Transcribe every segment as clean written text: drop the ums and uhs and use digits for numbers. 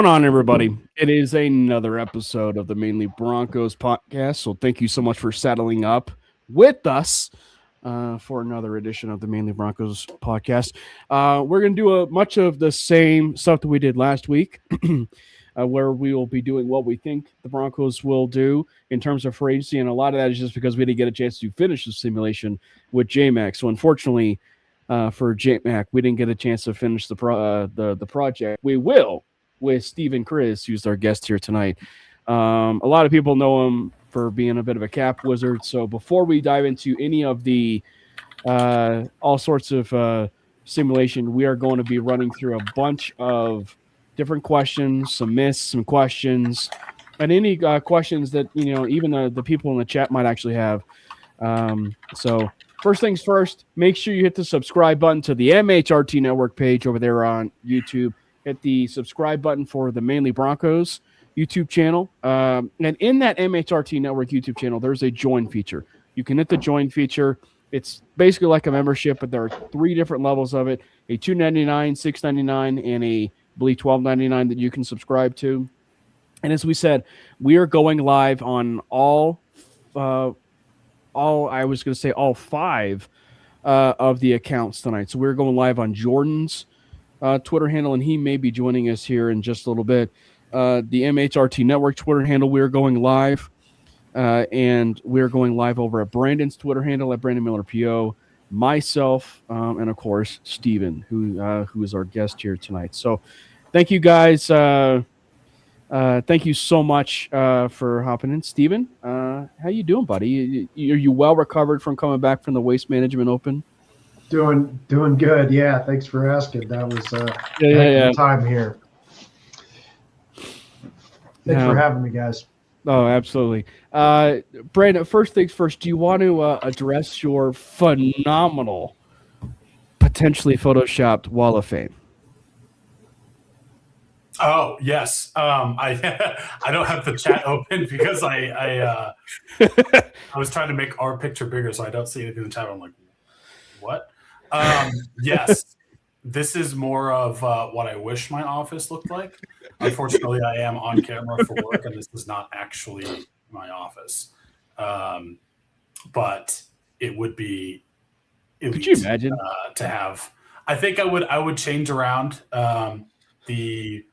going on, everybody? It is another episode of the Mainly Broncos podcast. So thank you so much for settling up with us for another edition of the Mainly Broncos podcast. We're going to do much of the same stuff that we did last week, where we will be doing what we think the Broncos will do in terms of free agency. And a lot of that is just because we didn't get a chance to finish the simulation with JMac. So unfortunately, for JMac, we didn't get a chance to finish the project. We will with Stephen Kriz, who's our guest here tonight. A lot of people know him for being a bit of a cap wizard. So before we dive into any of the all sorts of simulation, we are going to be running through a bunch of different questions, some myths, some questions, and any questions that even the people in the chat might actually have. So first things first, make sure you hit the subscribe button to the MHRT Network page over there on YouTube. Hit the subscribe button for the Mainly Broncos YouTube channel. And in that MHRT Network YouTube channel, there's a join feature. You can hit the join feature. It's basically like a membership, but there are 3 different levels of it: a $2.99, $6.99, and a, I believe, $12.99 that you can subscribe to. And as we said, we are going live on all 5 of the accounts tonight. So we're going live on Jordan's Twitter handle, and he may be joining us here in just a little bit. The MHRT Network Twitter handle, we're going live, and we're going live over at Brandon's Twitter handle at Brandon Miller PO, myself, and of course Steven, who is our guest here tonight. So thank you guys. Thank you so much for hopping in. Steven, how you doing, buddy? Are you well recovered from coming back from the Waste Management Open? Doing good. Yeah, thanks for asking. That was time here. Thanks for having me, guys. Oh, absolutely. Brandon, first things first, do you want to address your phenomenal, potentially photoshopped Wall of Fame? Oh, yes. I don't have the chat open because I was trying to make our picture bigger, so I don't see anything in the chat. I'm like, what? Yes, this is more of what I wish my office looked like. Unfortunately, I am on camera for work, and this is not actually my office. But it would be elite. Could you imagine to have? I think I would change around the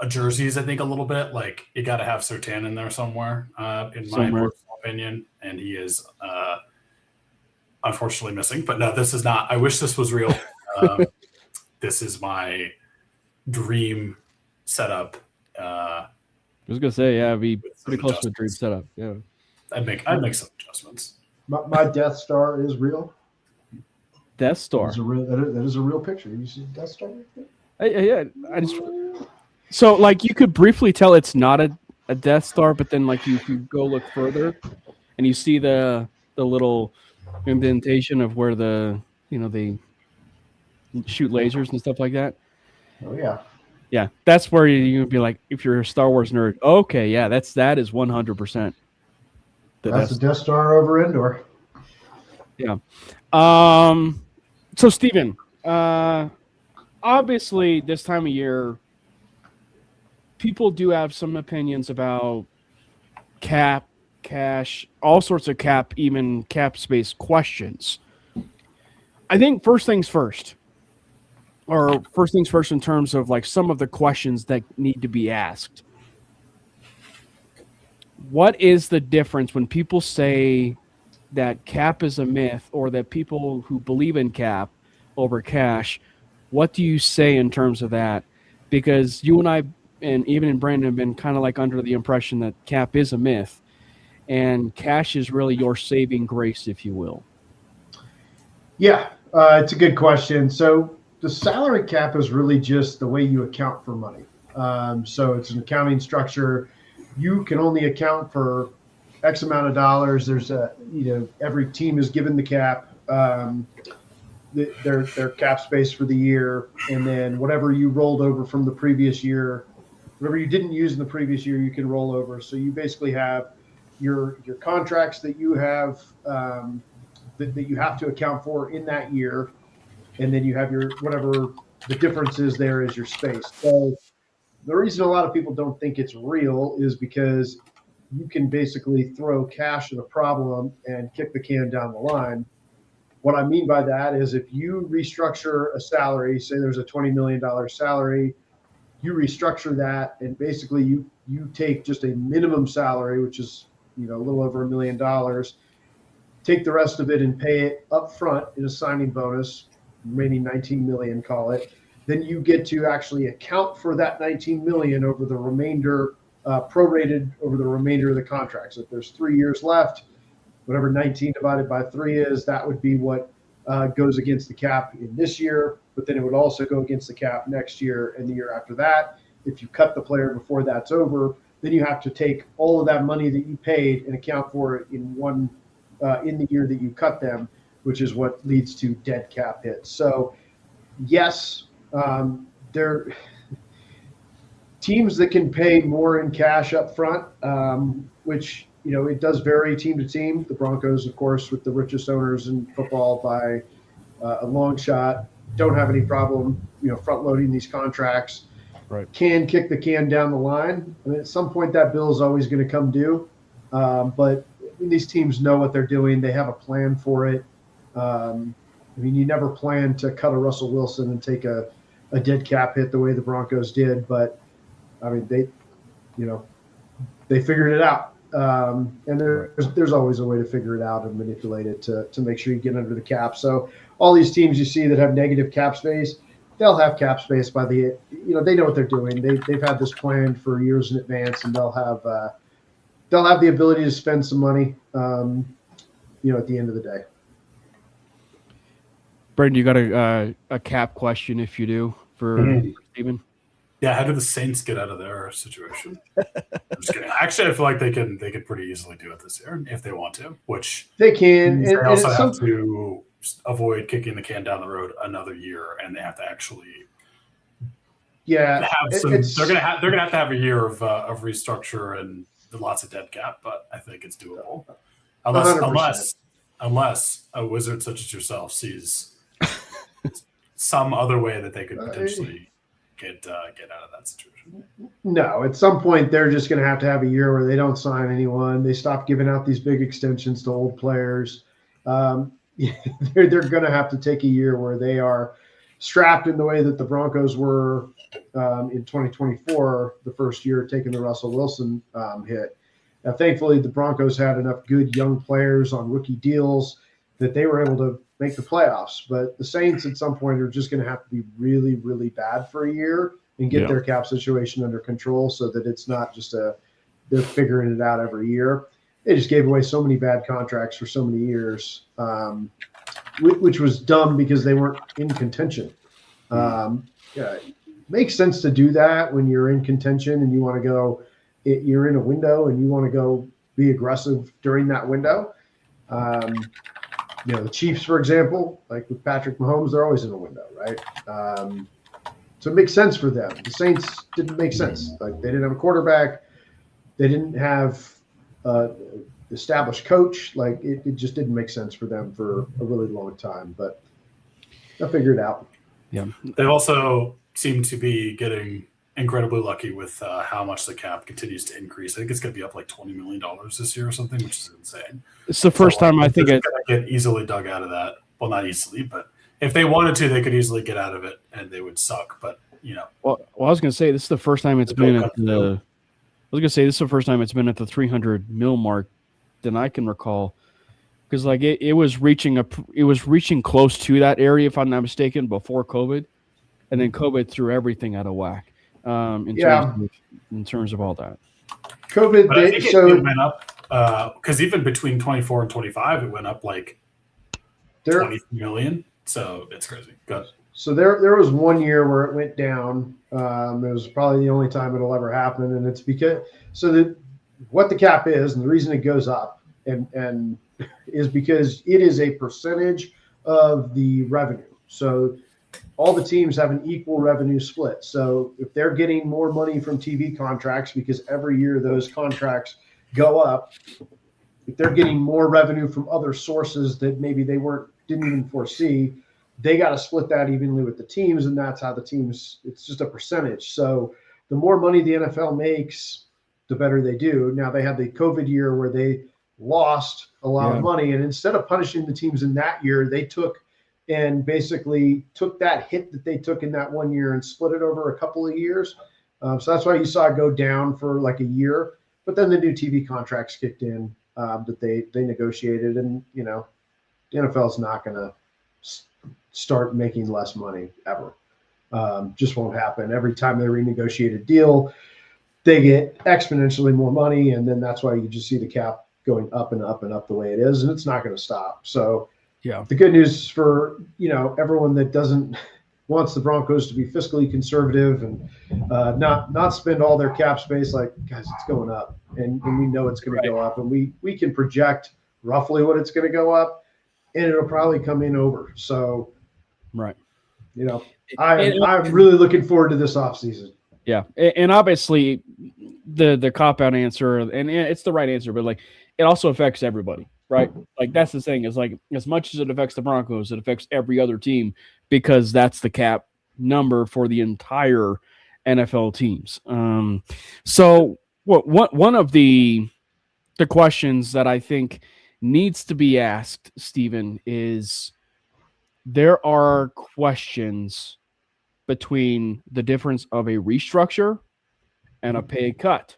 jerseys, I think, a little bit. Like, you got to have Sertan in there somewhere, in my personal opinion, and he is unfortunately missing. But no, this is not. I wish this was real. This is my dream setup. I was gonna say, yeah, it'd be pretty close to a dream setup. Yeah, I'd make some adjustments. My Death Star is real. Death Star. That is a real picture. You see Death Star? Yeah. So, like, you could briefly tell it's not a Death Star, but then, like, you go look further, and you see the little indentation of where they shoot lasers and stuff like that. Oh yeah. Yeah, that's where you'd be like, if you're a Star Wars nerd, okay, yeah, that is 100%. That's the Death Star over Endor. Yeah. So Steven, obviously this time of year, people do have some opinions about cap, cash, all sorts of cap, even cap space questions. I think first things first in terms of like some of the questions that need to be asked. What is the difference when people say that cap is a myth, or that people who believe in cap over cash? What do you say in terms of that? Because you and I, and even in Brandon, have been kind of like under the impression that cap is a myth and cash is really your saving grace, if you will. Yeah, it's a good question. So the salary cap is really just the way you account for money. So it's an accounting structure. You can only account for X amount of dollars. There's every team is given the cap, their cap space for the year, and then whatever you rolled over from the previous year, whatever you didn't use in the previous year, you can roll over. So you basically have your contracts that you have that you have to account for in that year, and then you have your whatever the difference is there is your space. So the reason a lot of people don't think it's real is because you can basically throw cash at a problem and kick the can down the line. What I mean by that is if you restructure a salary, say there's a $20 million salary, you restructure that and basically you take just a minimum salary, which is a little over $1 million, take the rest of it and pay it up front in a signing bonus, maybe 19 million, call it. Then you get to actually account for that 19 million over the remainder, prorated over the remainder of the contract. So if there's 3 years left, whatever 19 divided by 3 is, that would be what goes against the cap in this year, but then it would also go against the cap next year and the year after that. If you cut the player before that's over, then you have to take all of that money that you paid and account for it in the year that you cut them, which is what leads to dead cap hits. So yes, there teams that can pay more in cash up front, which it does vary team to team. The Broncos, of course, with the richest owners in football by a long shot, don't have any problem, front loading these contracts. Right. Can kick the can down the line. I mean, at some point that bill is always going to come due. But these teams know what they're doing. They have a plan for it. You never plan to cut a Russell Wilson and take a dead cap hit the way the Broncos did, but they figured it out. And there's always a way to figure it out and manipulate it to make sure you get under the cap. So all these teams you see that have negative cap space, they'll have cap space by they know what they're doing. They've had this planned for years in advance, and they'll have the ability to spend some money, at the end of the day. Brendan, you got a cap question if you do for Stephen? Yeah, how do the Saints get out of their situation? I'm just kidding. Actually, I feel like they could pretty easily do it this year if they want to, which they can. They also have to avoid kicking the can down the road another year, and they have to actually have some. They're gonna have to have a year of restructure and lots of dead cap, but I think it's doable, unless a wizard such as yourself sees some other way that they could potentially get out of that situation. No, at some point they're just going to have a year where they don't sign anyone. They stop giving out these big extensions to old players. They're going to have to take a year where they are strapped in the way that the Broncos were in 2024, the first year taking the Russell Wilson hit. Now, thankfully, the Broncos had enough good young players on rookie deals that they were able to make the playoffs. But the Saints at some point are just going to have to be really, really bad for a year and get their cap situation under control so that it's not just they're figuring it out every year. They just gave away so many bad contracts for so many years, which was dumb because they weren't in contention. It makes sense to do that when you're in contention and you want to go, you're in a window and you want to go be aggressive during that window. The Chiefs, for example, like with Patrick Mahomes, they're always in a window, right? So it makes sense for them. The Saints didn't make sense. Like they didn't have a quarterback. They didn't have established coach. Like it just didn't make sense for them for a really long time, but they'll figure it out. Yeah. They've also seemed to be getting incredibly lucky with how much the cap continues to increase. I think it's going to be up like $20 million this year or something, which is insane. It's the first time I think it's going to get easily dug out of that. Well, not easily, but if they wanted to, they could easily get out of it and they would suck. But, Well, I was going to say this is the first time it's been at the – I was going to say this is the first time it's been at the 300 mil mark than I can recall. Because like it was reaching close to that area, if I'm not mistaken, before COVID. And then COVID threw everything out of whack. In terms of all that, COVID. But I think it went up because even between 24 and 25, it went up like 20 million. So it's crazy. Good. So there was 1 year where it went down. It was probably the only time it'll ever happen, and it's because what the cap is and the reason it goes up and is because it is a percentage of the revenue. So all the teams have an equal revenue split. So if they're getting more money from TV contracts because every year those contracts go up, if they're getting more revenue from other sources that maybe they didn't even foresee, they got to split that evenly with the teams, and that's how the teams. It's just a percentage. So the more money the NFL makes, the better they do. Now they had the COVID year where they lost a lot of money, and instead of punishing the teams in that year, they basically took that hit that they took in that 1 year and split it over a couple of years. So that's why you saw it go down for like a year. But then the new TV contracts kicked in that they negotiated, and the NFL is not going to start making less money ever. Just won't happen. Every time they renegotiate a deal, they get exponentially more money, and then that's why you just see the cap going up and up and up the way it is, and it's not going to stop. So the good news for everyone that wants the Broncos to be fiscally conservative and not spend all their cap space, like, guys, it's going up, and we know it's going to go up, and we can project roughly what it's going to go up, and it'll probably come in over. So I'm really looking forward to this offseason. Yeah, and obviously the cop-out answer, and it's the right answer, but like it also affects everybody, right? Like that's the thing, is like as much as it affects the Broncos, it affects every other team because that's the cap number for the entire NFL teams. So one of the questions that I think needs to be asked, Stephen, is there are questions between the difference of a restructure and a pay cut.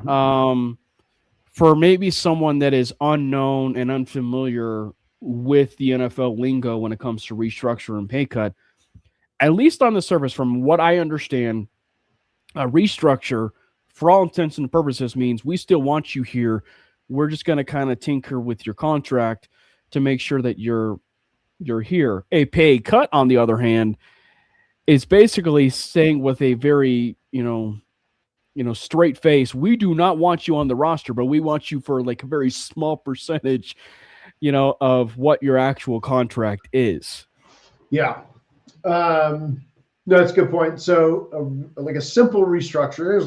For maybe someone that is unknown and unfamiliar with the NFL lingo when it comes to restructure and pay cut, at least on the surface, from what I understand, a restructure, for all intents and purposes, means we still want you here. We're just going to kind of tinker with your contract to make sure that you're here. A pay cut, on the other hand, is basically saying with a very, straight face, we do not want you on the roster, but we want you for like a very small percentage, of what your actual contract is. Yeah. No, that's a good point. So like a simple restructure,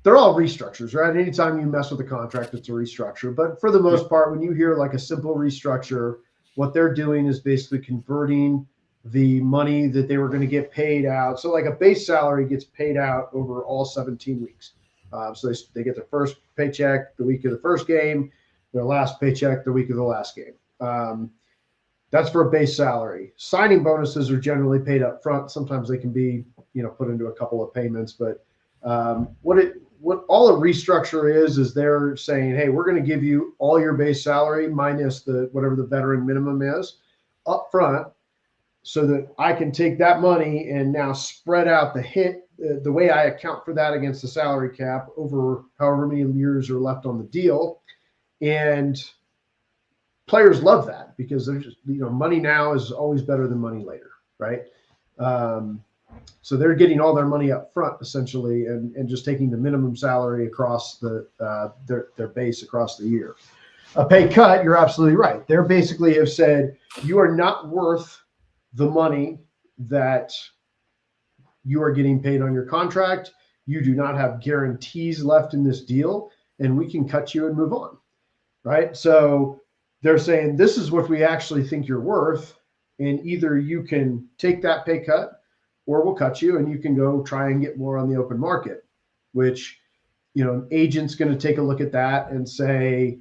they're all restructures, right? Anytime you mess with a contract, it's a restructure. But for the most part, when you hear like a simple restructure, what they're doing is basically converting the money that they were going to get paid out. So like a base salary gets paid out over all 17 weeks. So they get their first paycheck the week of the first game, their last paycheck the week of the last game. That's for a base salary. Signing bonuses are generally paid up front. Sometimes they can be, put into a couple of payments. But what all a restructure is they're saying, hey, we're going to give you all your base salary minus whatever the veteran minimum is up front, so that I can take that money and now spread out the hit, the way I account for that against the salary cap over however many years are left on the deal. And players love that because they're just, money now is always better than money later, right? So they're getting all their money up front essentially, and just taking the minimum salary across their base across the year. A pay cut, you're absolutely right. They're basically have said you are not worth the money that you are getting paid on your contract. You do not have guarantees left in this deal, and we can cut you and move on, right? So they're saying this is what we actually think you're worth, and either you can take that pay cut or we'll cut you and you can go try and get more on the open market, which, an agent's going to take a look at that and say,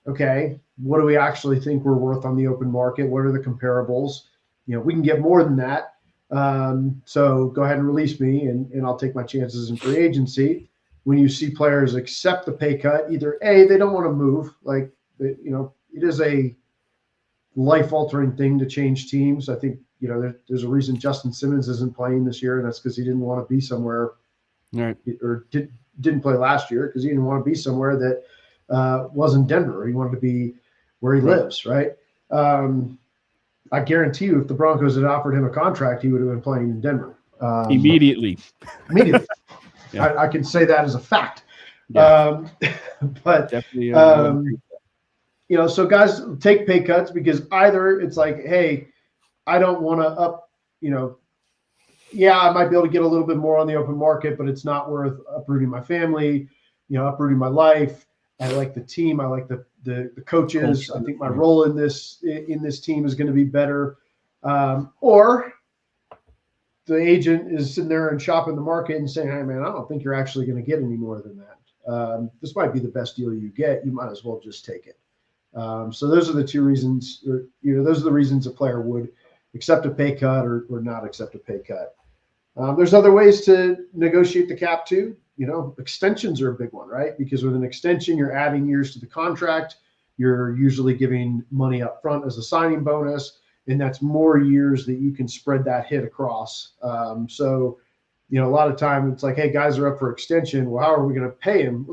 okay, what do we actually think we're worth on the open market? What are the comparables? We can get more than that. So go ahead and release me and I'll take my chances in free agency. When you see players accept the pay cut, either A, they don't want to move. Like, it is a life-altering thing to change teams. I think, there's a reason Justin Simmons isn't playing this year, and that's because he didn't want to be somewhere, right? Or didn't play last year because he didn't want to be somewhere that wasn't Denver. He wanted to be where he lives, right? I guarantee you, if the Broncos had offered him a contract, he would have been playing in Denver immediately. Yeah. I can say that as a fact. Yeah. But definitely, so guys take pay cuts because either it's like, hey, I don't want to up, I might be able to get a little bit more on the open market, but it's not worth uprooting my family, uprooting my life. I like the team. I like the coaches. I think my role in this team is going to be better. Or the agent is sitting there and shopping the market and saying, hey, man, I don't think you're actually going to get any more than that. This might be the best deal you get. You might as well just take it. So those are the two reasons, those are the reasons a player would accept a pay cut or not accept a pay cut. There's other ways to negotiate the cap too. Extensions are a big one, right? Because with an extension, you're adding years to the contract. You're usually giving money up front as a signing bonus, and that's more years that you can spread that hit across. So, a lot of time it's like, hey, guys are up for extension. Well, how are we going to pay him?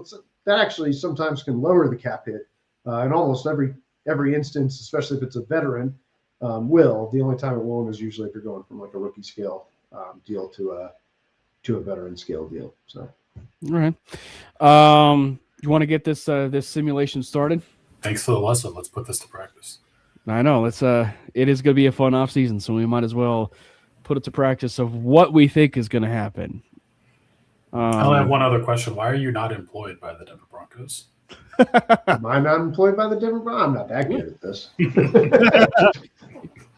That actually sometimes can lower the cap hit. In almost every instance, especially if it's a veteran, will. The only time it won't is usually if you're going from like a rookie scale deal to a veteran scale deal. So, all right. You want to get this simulation started? Thanks for the lesson. Let's put this to practice. I know. It is going to be a fun off season, so we might as well put it to practice of what we think is going to happen. I'll have one other question. Why are you not employed by the Denver Broncos? Am I not employed by the Denver Broncos? I'm not that good at this.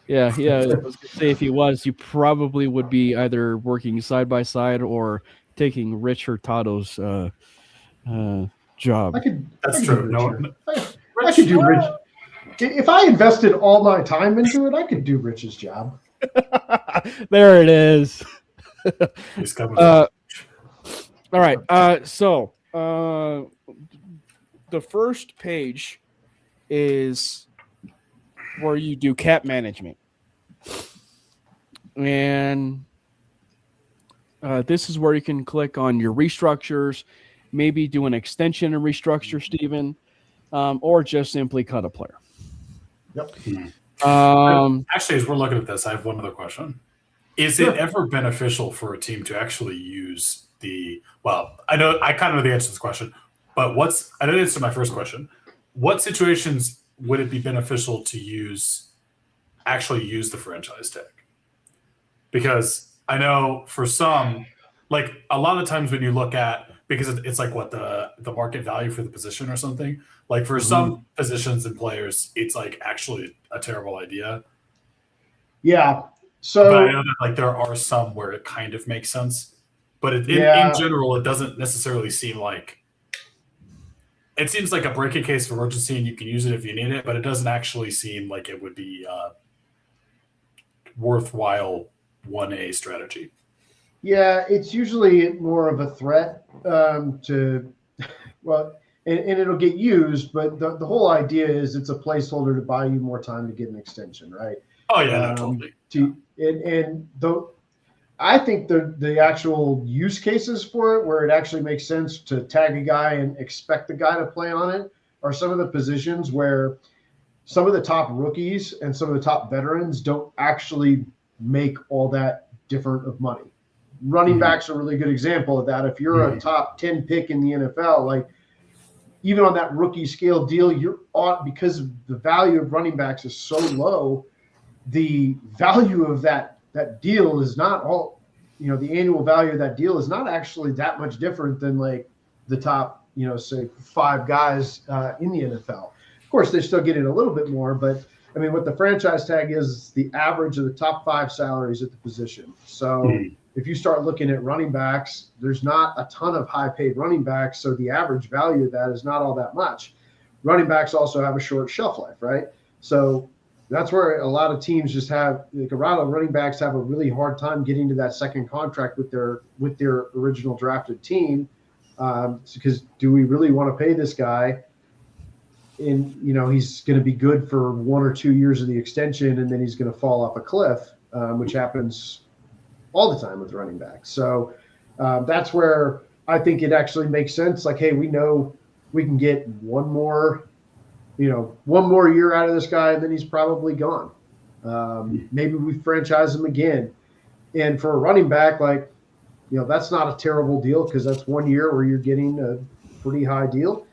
Yeah. I was going to say, if he was, you probably would be either working side by side or taking Rich Hurtado's job. That's true. I could do Rich. If I invested all my time into it, I could do Rich's job. There it is. All right. So the first page is where you do cap management. And this is where you can click on your restructures, maybe do an extension and restructure, Steven, or just simply cut a player. Yep. Actually, as we're looking at this, I have one other question. Is it ever beneficial for a team to actually use I know I kind of know the answer to this question, but I didn't answer my first question. What situations would it be beneficial to actually use the franchise tag? Because I know for some, like a lot of times when you look at, because it's like what the market value for the position or something, like for some positions and players, it's like actually a terrible idea. Yeah. So but I know that like there are some where it kind of makes sense. But in general, it doesn't necessarily seem like – it seems like a breaking case for emergency and you can use it if you need it, but it doesn't actually seem like it would be worthwhile 1A strategy. Yeah, it's usually more of a threat and it'll get used, but the whole idea is it's a placeholder to buy you more time to get an extension, right? Oh, yeah, totally. I think the actual use cases for it, where it actually makes sense to tag a guy and expect the guy to play on it, are some of the positions where some of the top rookies and some of the top veterans don't actually make all that different of money. Running backs are a really good example of that. If you're a top 10 pick in the NFL, like even on that rookie scale deal, because the value of running backs is so low, the value of that deal is not all, the annual value of that deal is not actually that much different than like the top, say 5 guys in the NFL. Of course, they still get it a little bit more, but I mean, what the franchise tag is the average of the top 5 salaries at the position. So if you start looking at running backs, there's not a ton of high paid running backs. So the average value of that is not all that much. Running backs also have a short shelf life, right? So that's where a lot of teams just have, like a lot of running backs have a really hard time getting to that second contract with their original drafted team. Because do we really want to pay this guy? And, he's going to be good for 1 or 2 years of the extension, and then he's going to fall off a cliff, which happens all the time with running backs. So that's where I think it actually makes sense. Like, hey, we know we can get one more year out of this guy, and then he's probably gone. Maybe we franchise him again. And for a running back, that's not a terrible deal because that's 1 year where you're getting a pretty high deal.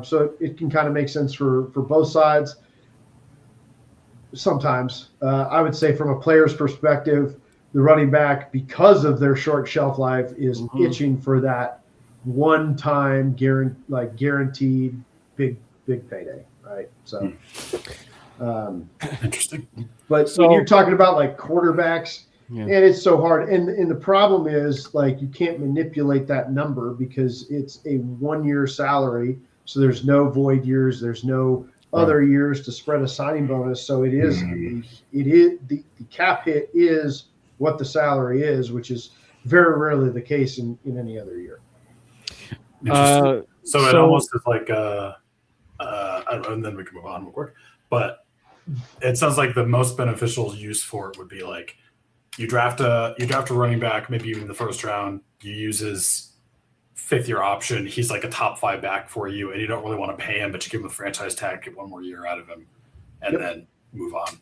So it can kind of make sense for both sides. Sometimes I would say from a player's perspective, the running back, because of their short shelf life, is itching for that one-time guaranteed big payday, right? So Interesting. But when you're talking about like quarterbacks, yeah. and it's so hard. And the problem is like you can't manipulate that number because it's a 1 year salary. So there's no void years. There's no other years to spread a signing bonus. So it is the cap hit is what the salary is, which is very rarely the case in any other year. So it almost is like and then we can move on real quick. But it sounds like the most beneficial use for it would be like you draft a running back, maybe even in the first round. You use his 5th-year option. He's like a top 5 back for you, and you don't really want to pay him, but you give him a franchise tag, get 1 more year out of him, and then move on.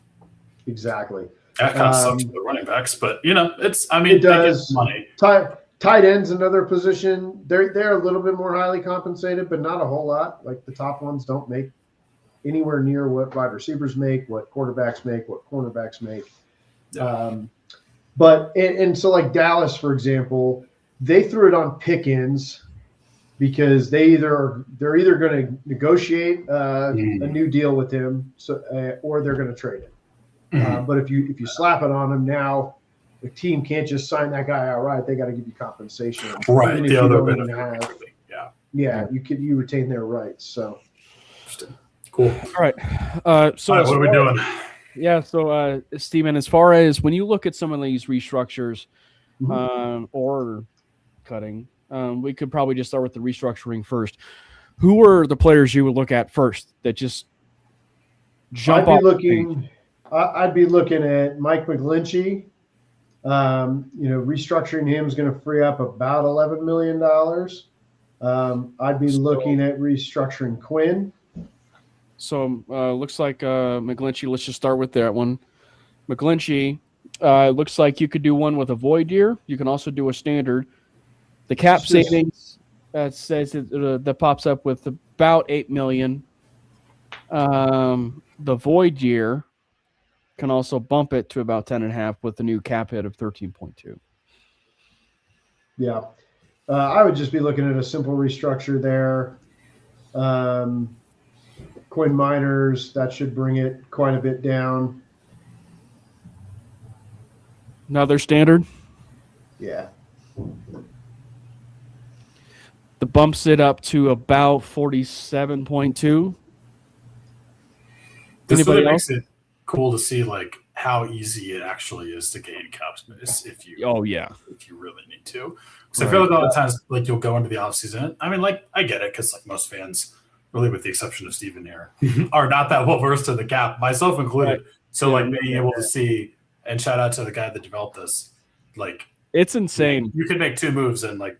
Exactly. That kind of sucks for the running backs, but it does. Money. Tight ends, another position. They're a little bit more highly compensated, but not a whole lot. Like the top ones don't make anywhere near what wide receivers make, what quarterbacks make, what cornerbacks make. Yeah. But so like Dallas, for example, they threw it on Pickens because they're either going to negotiate a new deal with him, or they're going to trade him. But if you slap it on him now, the team can't just sign that guy outright. They got to give you compensation, right? Even if the you other don't even benefit, have, you retain their rights. So cool. All right. So what are we doing? Yeah. So, Steven, as far as when you look at some of these restructures or cutting, we could probably just start with the restructuring first. Who are the players you would look at first that just jump off? I'd be looking at Mike McGlinchey. Restructuring him is going to free up about $11 million. I'd be looking at restructuring Quinn. So looks like McGlinchey. Let's just start with that one. McGlinchey, looks like you could do one with a void year. You can also do a standard. The cap savings says that pops up with about $8 million. The void year can also bump it to about 10.5 with the new cap hit of 13.2. Yeah, I would just be looking at a simple restructure there. Quinn Miners, that should bring it quite a bit down. Another standard? Yeah. The bumps it up to about 47.2. This Anybody really else? makes it cool to see like how easy it actually is to gain cap space if you really need to. Because I feel like a lot of times like you'll go into the offseason. I mean, like I get it because like most fans, really with the exception of Steven here, are not that well versed in the cap, myself included. Right. So like being able to see, and shout out to the guy that developed this, like it's insane. You can make 2 moves and like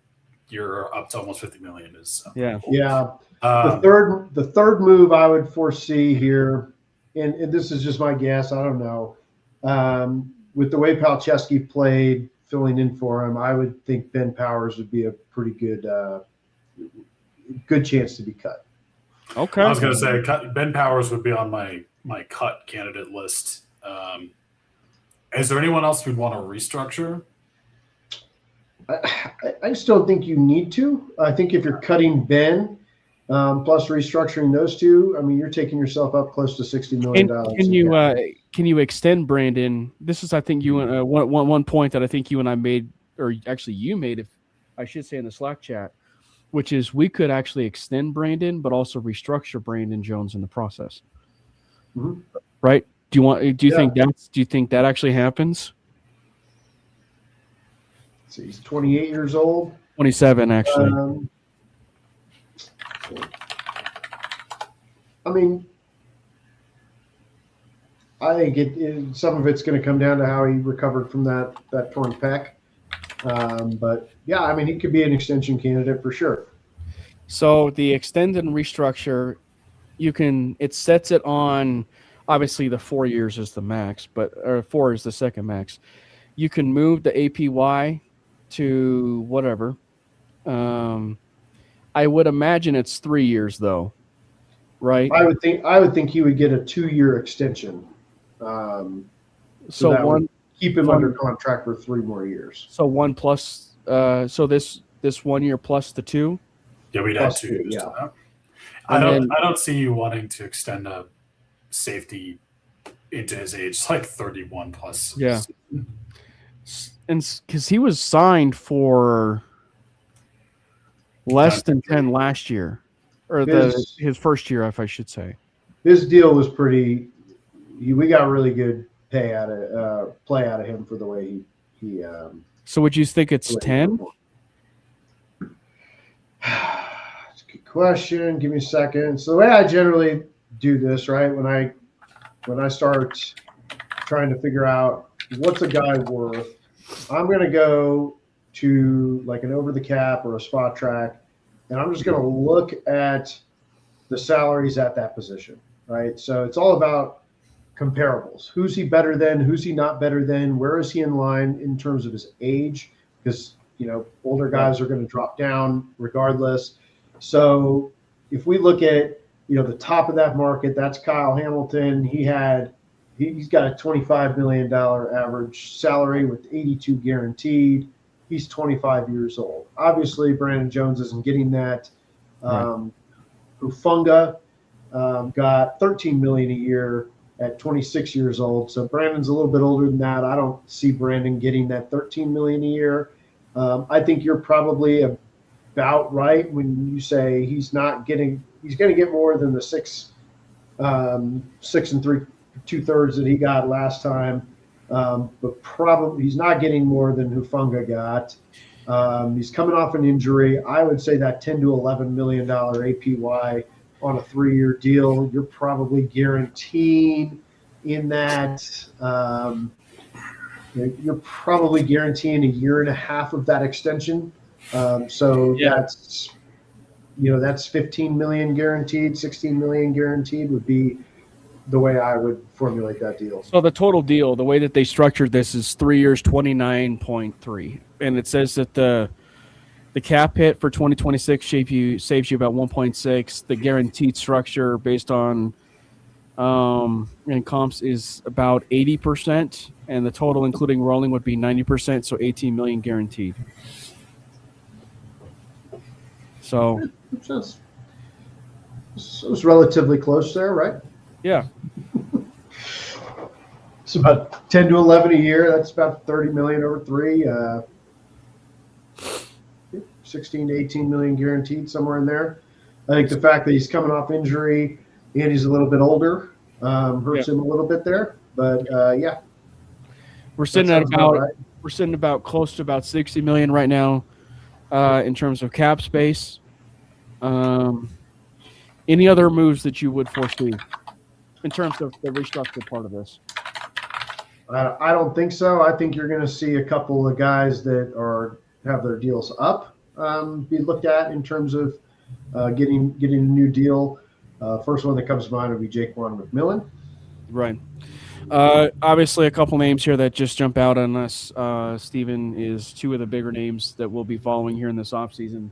you're up to almost 50 million. Yeah. The third move I would foresee here, and this is just my guess, I don't know. With the way Palczewski played, filling in for him, I would think Ben Powers would be a pretty good chance to be cut. Okay. I was going to say Ben Powers would be on my cut candidate list. Is there anyone else we'd want to restructure? I just don't think you need to. I think if you're cutting Ben plus restructuring those two, I mean, you're taking yourself up close to $60 million. Can you extend Brandon? This is, I think, one point that I think you and I made, or actually you made, if I should say in the Slack chat, which is we could actually extend Brandon, but also restructure Brandon Jones in the process. Mm-hmm. Right? Do you think that actually happens? So he's 28 years old. 27, actually. I mean, I think some of it's going to come down to how he recovered from that torn pec. But yeah, I mean, he could be an extension candidate for sure. So the extend and restructure, it sets it on, obviously the 4 years is the max, or 4 is the second max. You can move the APY to whatever. I would imagine it's 3 years though, right? I would think he would get a 2-year extension. So that would keep him under contract for 3 more years. So 1 plus. So this 1 year plus the 2. Yeah, we'd have 2 years. Yeah. I don't see you wanting to extend a safety into his age, like 31 plus. Yeah. And because he was signed for less than 10 last year, or his first year, if I should say. His deal was pretty. We got really good play out of him for the way he. So would you think it's 10? That's a good question. Give me a second. So the way I generally do this, right, when I start trying to figure out what's a guy worth, I'm going to go to like an over the cap or a spot track, and I'm just going to look at the salaries at that position, right? So it's all about comparables. Who's he better than? Who's he not better than? Where is he in line in terms of his age? Because, older guys are going to drop down regardless. So if we look at, the top of that market, that's Kyle Hamilton. He's got a $25 million average salary with 82 guaranteed. He's 25 years old. Obviously, Brandon Jones isn't getting that. Hufanga got $13 million a year at 26 years old. So Brandon's a little bit older than that. I don't see Brandon getting that $13 million a year. I think you're probably about right when you say he's going to get more than the 6 and 2/3 that he got last time. But probably he's not getting more than Hufanga got. He's coming off an injury. I would say that $10 to $11 million APY on a 3-year deal, you're probably guaranteeing in that. You're probably guaranteeing a year and a half of that extension. That's $15 million guaranteed, $16 million guaranteed would be the way I would formulate that deal. So the total deal, the way that they structured this is 3 years, 29.3, and it says that the cap hit for 2026 saves you about 1.6. The guaranteed structure based on and comps is about 80%, and the total including rolling would be 90%, so 18 million guaranteed. So it was relatively close there, right? Yeah. It's about 10 to 11 a year. That's about 30 million over 3. 16 to 18 million guaranteed, somewhere in there. I think the fact that he's coming off injury and he's a little bit older hurts him a little bit there. But we're sitting at about close to about 60 million right now in terms of cap space. Any other moves that you would foresee in terms of the restructure part of this? I don't think so. I think you're going to see a couple of guys that have their deals up be looked at in terms of getting a new deal. First one that comes to mind would be Jaquan McMillan. Right. Obviously, a couple names here that just jump out on us. Steven, is two of the bigger names that we'll be following here in this offseason.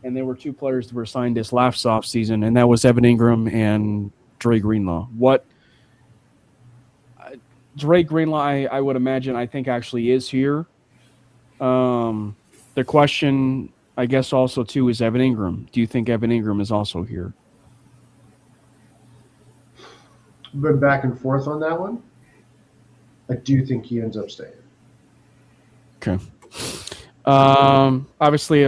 And there were 2 players that were signed this last offseason, and that was Evan Ingram and Dre Greenlaw. Dre Greenlaw, I would imagine, I think actually is here. The question, I guess, also too is Evan Ingram. Do you think Evan Ingram is also here? Been back and forth on that one. I do think he ends up staying. Okay. Obviously,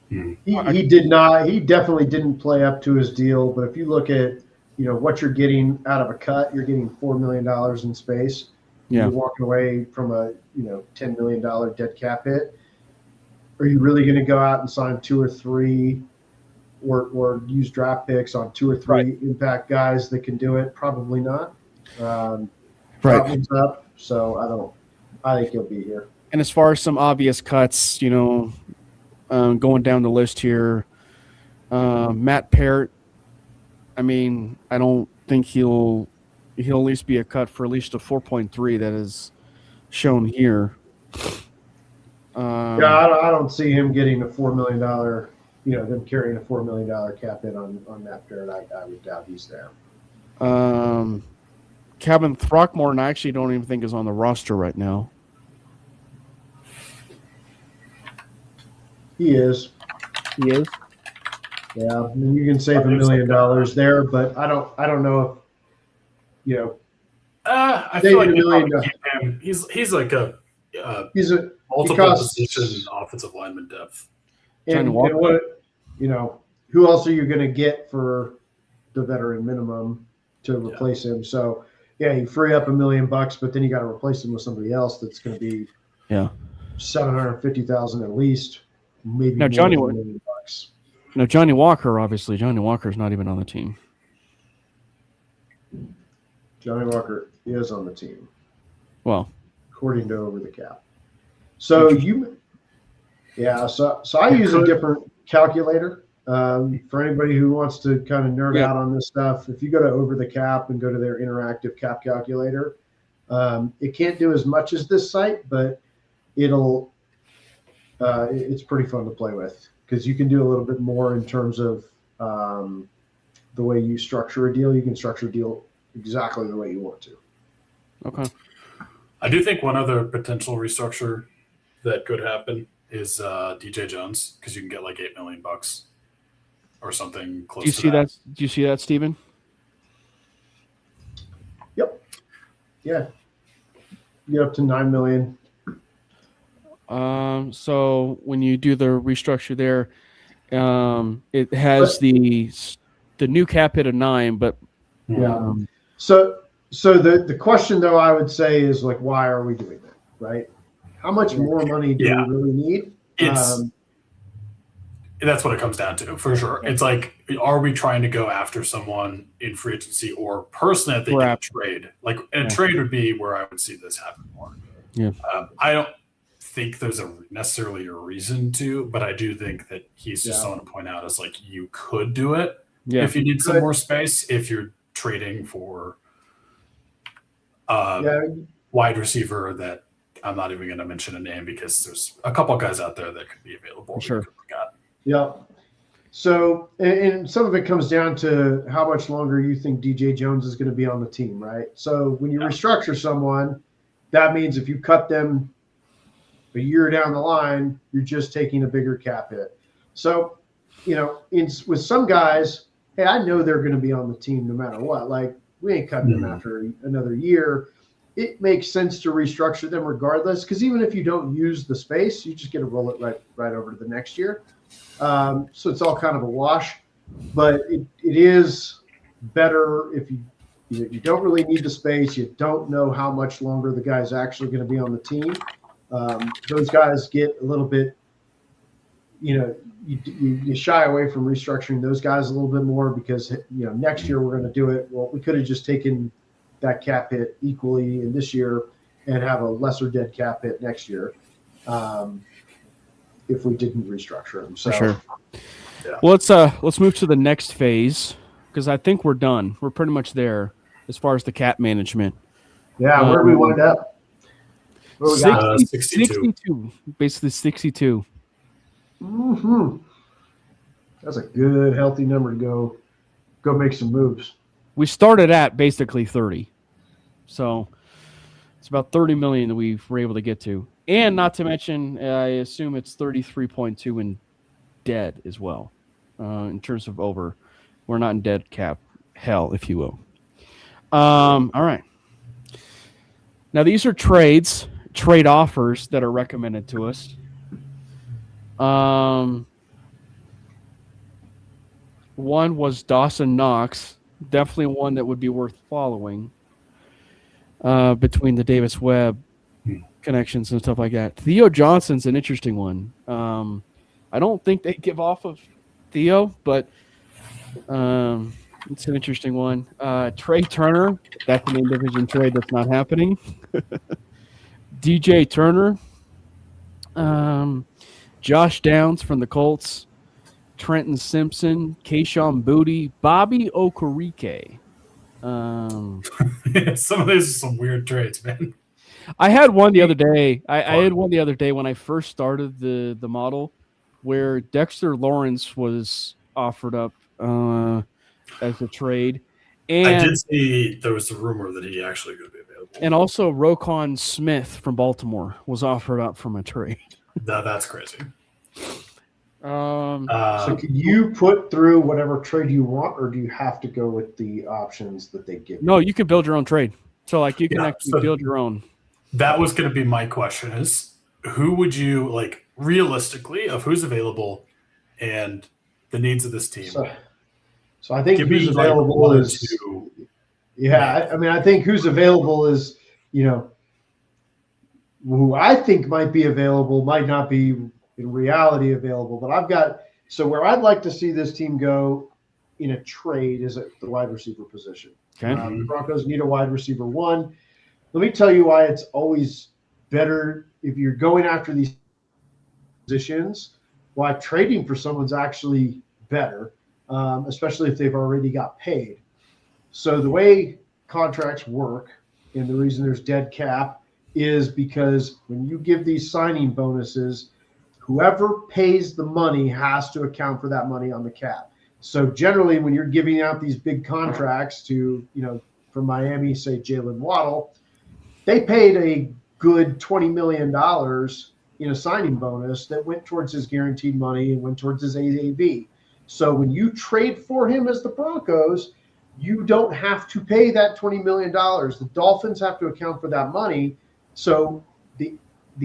he did not. He definitely didn't play up to his deal. But if you look at what you're getting out of a cut, you're getting $4 million in space. Yeah. You're walking away from a $10 million dead cap hit. Are you really going to go out and sign 2 or 3 or use draft picks on 2 or 3 impact guys that can do it? Probably not. Problems up, so I think he'll be here. And as far as some obvious cuts, going down the list here, Matt Parrott, I mean, I don't think he'll at least be a cut for at least a 4.3 that is shown here. I don't see him getting a $4 million, them carrying a $4 million cap hit on Matt Parrott. I would doubt he's there. Kevin Throckmorton, I actually don't even think is on the roster right now. He is. He is? Yeah, I mean, you can save $1 million there, but I don't know if I They feel like need they $1 million. probably keep him. He's like a He's a multiple costs- position offensive lineman depth. and what who else are you going to get for the veteran minimum to replace him? So you free up $1 million, but then you got to replace him with somebody else that's going to be $750,000 at least, maybe now more Johnny than $1 million. Now Johnny Walker, obviously, Johnny Walker's not even on the team. Johnny Walker is on the team. Well, according to Over the Cap. So so I use a different calculator. For anybody who wants to kind of nerd out on this stuff, if you go to Over the Cap and go to their interactive cap calculator, it can't do as much as this site, but it's pretty fun to play with because you can do a little bit more in terms of the way you structure a deal. You can structure a deal exactly the way you want to. Okay. I do think one other potential restructure that could happen is DJ Jones, because you can get like $8 million or something close. Do you see that? Do you see that, Steven? Yep. Yeah. You get up to $9 million. So when you do the restructure there, it has the new cap hit of 9, but So the question though I would say is like, why are we doing that, right? How much more money do we really need? That's what it comes down to, for sure. It's like, are we trying to go after someone in free agency, or personally, I think in a trade? Like a trade would be where I would see this happen more. Yeah. I don't think there's necessarily a reason to, but I do think that he's just someone to point out as like, you could do it if you need some more space, if you're trading for wide receiver that I'm not even going to mention a name because there's a couple of guys out there that could be available. Sure. Yeah. So, and some of it comes down to how much longer you think DJ Jones is going to be on the team, right? So when you restructure someone, that means if you cut them a year down the line, you're just taking a bigger cap hit. So, with some guys, hey, I know they're going to be on the team no matter what. Like, we ain't cutting them after another year. It makes sense to restructure them regardless, because even if you don't use the space, you just get to roll it right over to the next year. So it's all kind of a wash. But it is better if you don't really need the space. You don't know how much longer the guy's actually going to be on the team. Those guys get a little bit, you shy away from restructuring those guys a little bit more because, next year we're going to do it. Well, we could have just taken that cap hit equally in this year and have a lesser dead cap hit next year if we didn't restructure them. So, for sure. Yeah. Well, let's move to the next phase because I think we're done. We're pretty much there as far as the cap management. Yeah, where do we wind up? 62. Basically 62. Mm-hmm. That's a good, healthy number to go make some moves. We started at basically 30. So it's about 30 million that we were able to get to. And not to mention, I assume it's 33.2 in dead as well. In terms of over. We're not in dead cap hell, if you will. All right. Now these are trade offers that are recommended to us. One was Dawson Knox, definitely one that would be worth following between the Davis Webb connections and stuff like that. Theo Johnson's an interesting one. I don't think they give off of Theo, but it's an interesting one. Trey Turner, that's an in-division trade that's not happening. DJ Turner, Josh Downs from the Colts, Trenton Simpson, Keyshawn Booty, Bobby Okereke. Some of these are some weird trades, man. I had one the other day. I had one the other day when I first started the model where Dexter Lawrence was offered up as a trade. And I did see there was a rumor that he actually could be available. And also Roquan Smith from Baltimore was offered up from a trade. That's crazy. So can you put through whatever trade you want, or do you have to go with the options that they give you? No, you can build your own trade. So like you can actually build your own. That was going to be my question: is who would you like realistically of who's available and the needs of this team? So I think who's available is I mean, I think who's available is, who I think might be available might not be in reality available. But where I'd like to see this team go in a trade is at the wide receiver position. Okay. The Broncos need a wide receiver one. Let me tell you why it's always better if you're going after these positions, why trading for someone's actually better, especially if they've already got paid. So the way contracts work, and the reason there's dead cap, is because when you give these signing bonuses, whoever pays the money has to account for that money on the cap. So generally, when you're giving out these big contracts to, from Miami, say Jalen Waddle, they paid a good $20 million in a signing bonus that went towards his guaranteed money and went towards his AAV. So when you trade for him as the Broncos, you don't have to pay that $20 million. The Dolphins have to account for that money. So the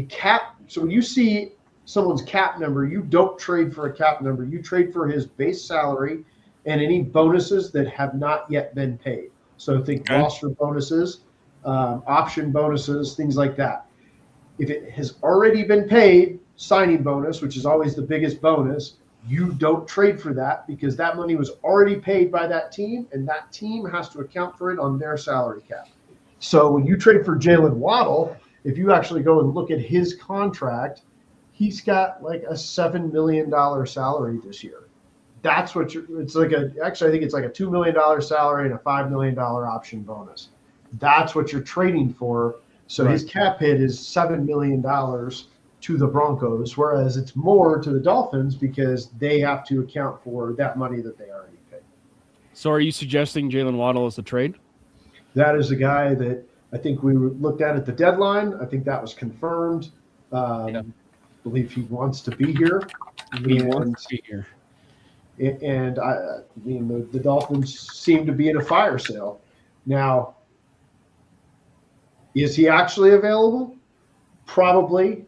cap. So when you see someone's cap number, you don't trade for a cap number. You trade for his base salary and any bonuses that have not yet been paid. So think roster bonuses, option bonuses, things like that. If it has already been paid, signing bonus, which is always the biggest bonus, you don't trade for that because that money was already paid by that team, and that team has to account for it on their salary cap. So when you trade for Jalen Waddle, if you actually go and look at his contract, he's got like a $7 million salary this year. That's what actually I think it's like a $2 million salary and a $5 million option bonus. That's what you're trading for. So his cap hit is $7 million to the Broncos, whereas it's more to the Dolphins because they have to account for that money that they already paid. So are you suggesting Jalen Waddle as a trade? That is a guy that I think we looked at the deadline. I think that was confirmed. I believe he wants to be here. He wants to be here. And I mean, the Dolphins seem to be in a fire sale. Now, is he actually available? Probably.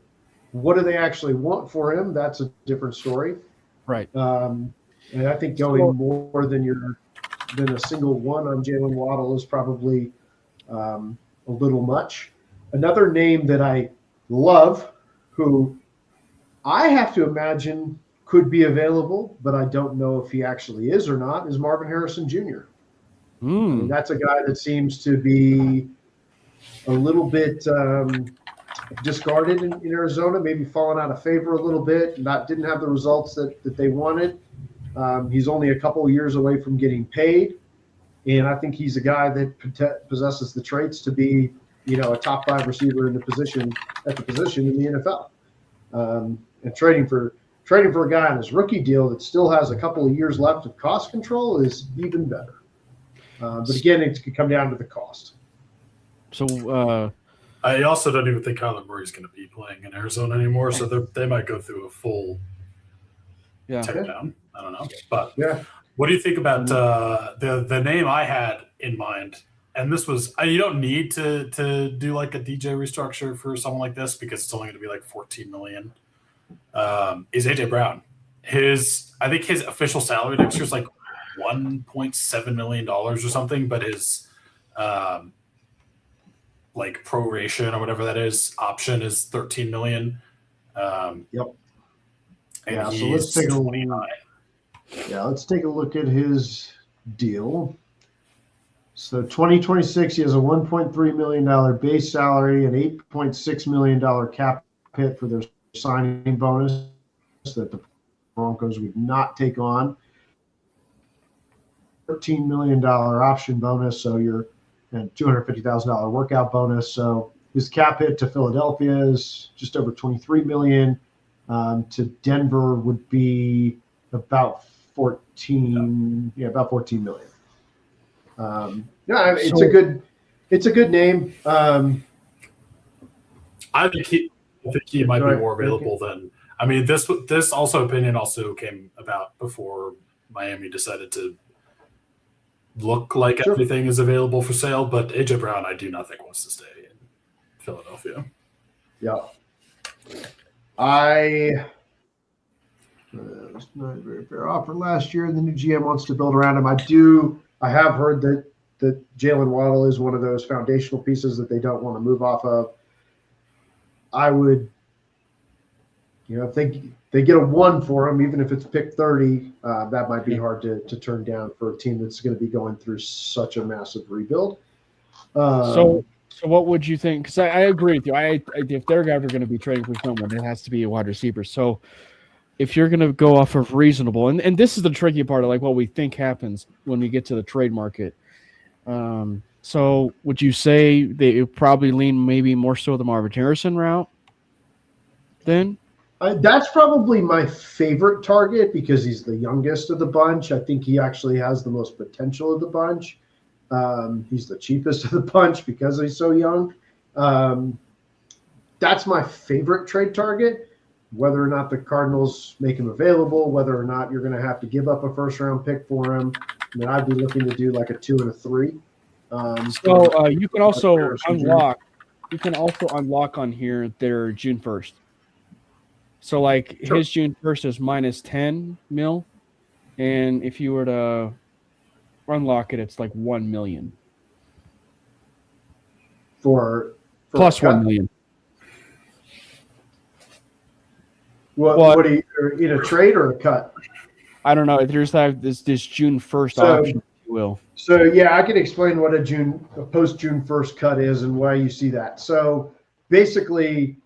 What do they actually want for him? That's a different story. Right. And I think going more than a single one on Jalen Waddle is probably a little much. Another name that I love, who I have to imagine could be available, but I don't know if he actually is or not, is Marvin Harrison Jr. I mean, that's a guy that seems to be a little bit discarded in Arizona, maybe fallen out of favor a little bit, didn't have the results that they wanted. He's only a couple of years away from getting paid, and I think he's a guy that possesses the traits to be, a top 5 receiver in the position in the NFL. And trading for a guy on his rookie deal that still has a couple of years left of cost control is even better. But again, it could come down to the cost. So I also don't even think Kyler Murray's going to be playing in Arizona anymore, so they might go through a full takedown. I don't know. But what do you think about the name I had in mind? And this was you don't need to do like a DJ restructure for someone like this because it's only going to be like $14 million. Is AJ Brown. I think his official salary next year is like $1.7 million or something, but his like proration or whatever that is option is $13 million. Yep. And so let's take 29. Let's take a look at his deal. So 2026, he has a $1.3 million base salary and $8.6 million cap hit for their signing bonus that the Broncos would not take on. $13 million option bonus, so you're and $250,000 workout bonus. So his cap hit to Philadelphia is just over $23 million. To Denver would be about $14 million. It's a good name. I think he might be more available than. I mean, this opinion also came about before Miami decided to look like everything is available for sale, but AJ Brown, I do not think wants to stay in Philadelphia. Yeah. It's not a very fair offer last year. The new GM wants to build around him. I have heard that Jalen Waddle is one of those foundational pieces that they don't want to move off of. I would, if they get a 1 for him, even if it's pick 30, that might be hard to turn down for a team that's going to be going through such a massive rebuild. So what would you think? Because I agree with you. If they're ever going to be trading for someone, it has to be a wide receiver. So if you're going to go off of reasonable, and this is the tricky part of like what we think happens when we get to the trade market. So would you say they probably lean maybe more so the Marvin Harrison route then? That's probably my favorite target because he's the youngest of the bunch. I think he actually has the most potential of the bunch. He's the cheapest of the bunch because he's so young. That's my favorite trade target. Whether or not the Cardinals make him available, whether or not you're going to have to give up a first-round pick for him, I'd be looking to do like a 2 and a 3. You can also unlock. You can also unlock on here their June 1st. So like his June 1st is minus 10 mil, and if you were to unlock it, it's like 1 million. For plus 1 million. What do you in a trade or a cut? I don't know. There's this June 1st option, if you will. So yeah, I can explain what a post June 1st cut is and why you see that. So basically,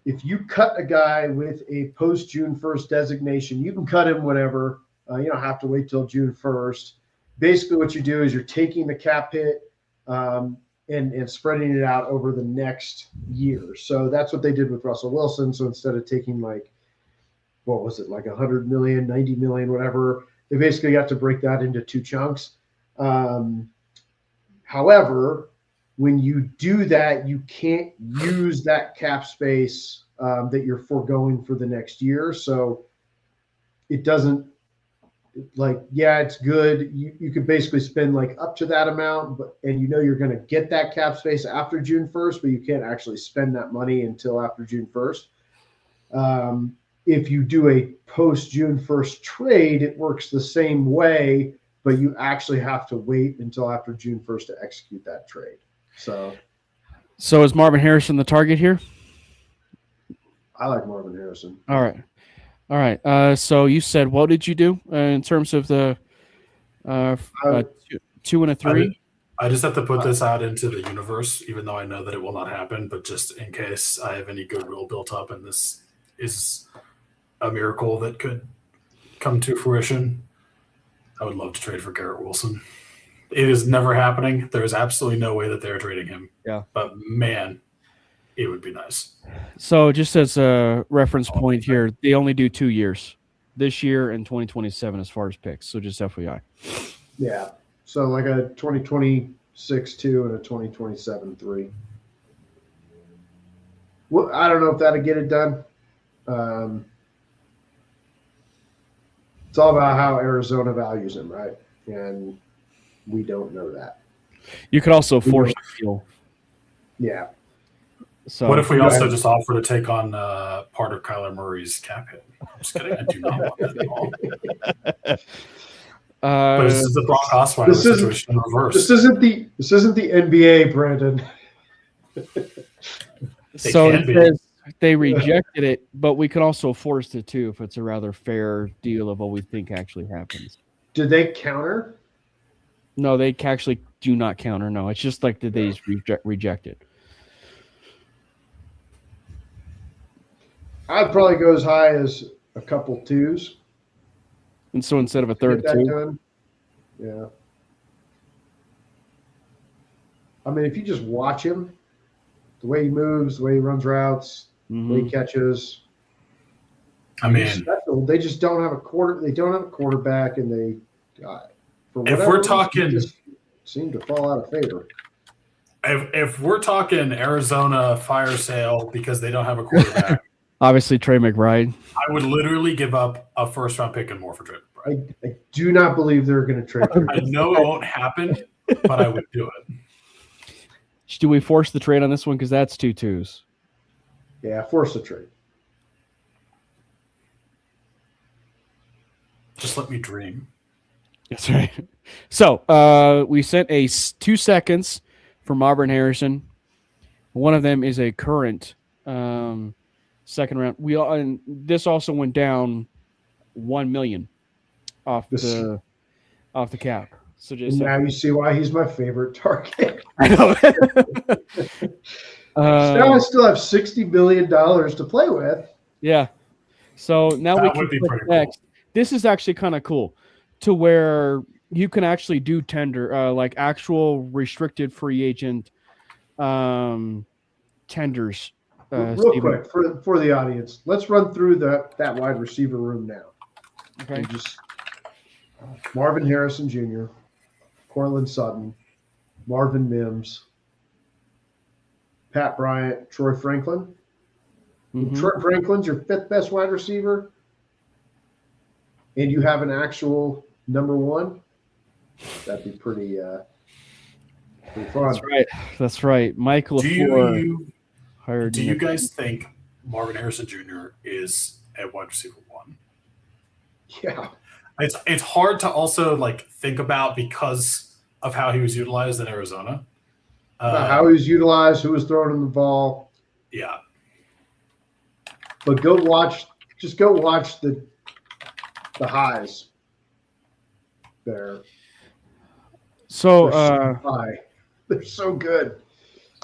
if you cut a guy with a post June 1st designation, you can cut him whenever. You don't have to wait till June 1st. Basically, what you do is you're taking the cap hit and spreading it out over the next year. So that's what they did with Russell Wilson. So instead of taking like, what was it, like 100 million, 90 million, whatever, they basically got to break that into 2 chunks. However, when you do that, you can't use that cap space that you're foregoing for the next year. So it doesn't it's good. You could basically spend like up to that amount, and you're going to get that cap space after June 1st, but you can't actually spend that money until after June 1st. If you do a post June 1st trade, it works the same way, but you actually have to wait until after June 1st to execute that trade. So is Marvin Harrison the target here? I like Marvin Harrison. All right. So you said, what did you do in terms of the 2 and a 3? I just have to put this out into the universe, even though I know that it will not happen, but just in case I have any goodwill built up and this is a miracle that could come to fruition, I would love to trade for Garrett Wilson. It is never happening. There is absolutely no way that they're trading him. Yeah. But man, it would be nice. So just as a reference point here, they only do 2 years, this year and 2027 as far as picks. So just FYI. Yeah. So like a 2026 2 and a 2027 3. Well, I don't know if that'll get it done. It's all about how Arizona values him, right? And we don't know that. You could also force the deal. Yeah. So what if we also just offer to take on part of Kyler Murray's cap hit? I'm just kidding. I do not want that at all. But this is the Brock Osweiler situation in reverse. This isn't the NBA, Brandon. So it says they rejected it, but we could also force it too if it's a rather fair deal of what we think actually happens. Did they counter? No, they actually do not counter. No, it's just like they just reject it. I'd probably go as high as a couple 2s. And so instead of a third 2? Done. Yeah. I mean, if you just watch him, the way he moves, the way he runs routes, the way he catches. I mean, they just don't have a quarterback, and they if we're talking, just seem to fall out of favor. If we're talking Arizona fire sale because they don't have a quarterback, obviously Trey McBride. I would literally give up a first-round pick and more for Trey McBride. I do not believe they're going to trade. I know it won't happen, but I would do it. Do we force the trade on this one? Because that's 2 2s. Yeah, force the trade. Just let me dream. That's right. So we sent 2 seconds for Marvin Harrison. One of them is a current second round. And this also went down $1 million off the cap. So just now you see why he's my favorite target. I know. Now I still have $60 million to play with. Yeah. So now we can click next. Cool. This is actually kind of cool, to where you can actually do tender, like actual restricted free agent tenders. Real quick for the audience, let's run through that wide receiver room now. Okay. Just Marvin Harrison Jr., Cortland Sutton, Marvin Mims, Pat Bryant, Troy Franklin. Mm-hmm. Troy Franklin's your 5th best wide receiver, and you have an actual number 1. That'd be pretty fun. That's right. Mike LaFleur hired. Do you guys think Marvin Harrison Jr. is a wide receiver 1? Yeah. It's hard to also think about because of how he was utilized in Arizona. How he was utilized, who was throwing him the ball. Yeah. But go watch the highs there. So they're so good.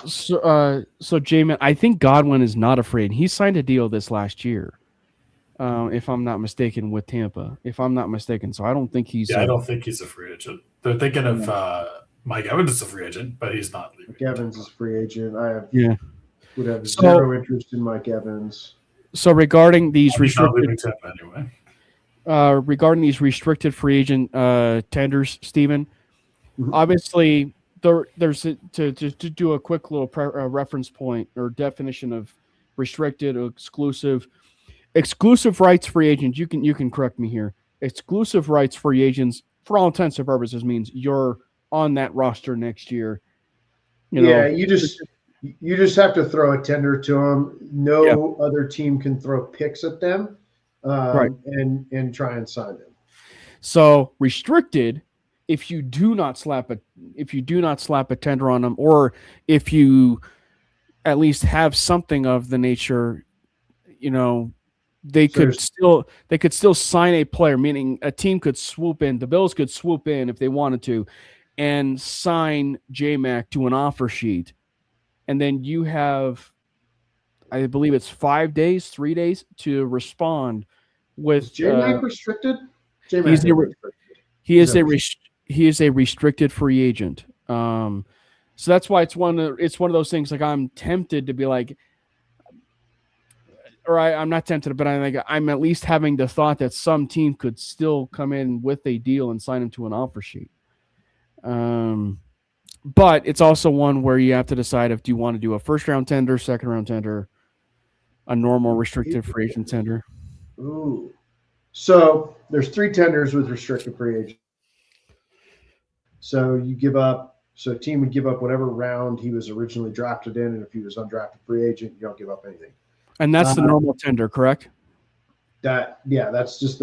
So J-Man, I think Godwin is not afraid. He signed a deal this last year, if I'm not mistaken, with Tampa. If I'm not mistaken, so I don't think he's. Yeah, I don't think he's a free agent. They're thinking of Mike Evans is a free agent, but he's not leaving. Mike Evans is a free agent. Would have zero interest in Mike Evans. So regarding these restricted, anyway. Regarding these restricted free agent tenders, Steven, obviously there's to do a quick little reference point or definition of restricted or exclusive rights free agents. You can correct me here. Exclusive rights free agents, for all intents and purposes, means you're on that roster next year. You just have to throw a tender to them. No other team can throw picks at them, and try and sign them. So restricted, if you do not slap a tender on them, or if you at least have something of the nature, they could still sign a player. Meaning a team could swoop in. The Bills could swoop in if they wanted to, and sign J-Mac to an offer sheet. And then you have, I believe it's 3 days to respond with. Is J-Mac restricted? He is a restricted free agent. So that's why it's one of those things. I'm tempted to be I'm not tempted, but I'm at least having the thought that some team could still come in with a deal and sign him to an offer sheet. But it's also one where you have to decide if you want to do a first-round tender, second-round tender, a normal restricted free agent tender. Ooh. So there's 3 tenders with restricted free agent. So a team would give up whatever round he was originally drafted in, and if he was undrafted free agent, you don't give up anything. And that's the normal tender, correct? That's it's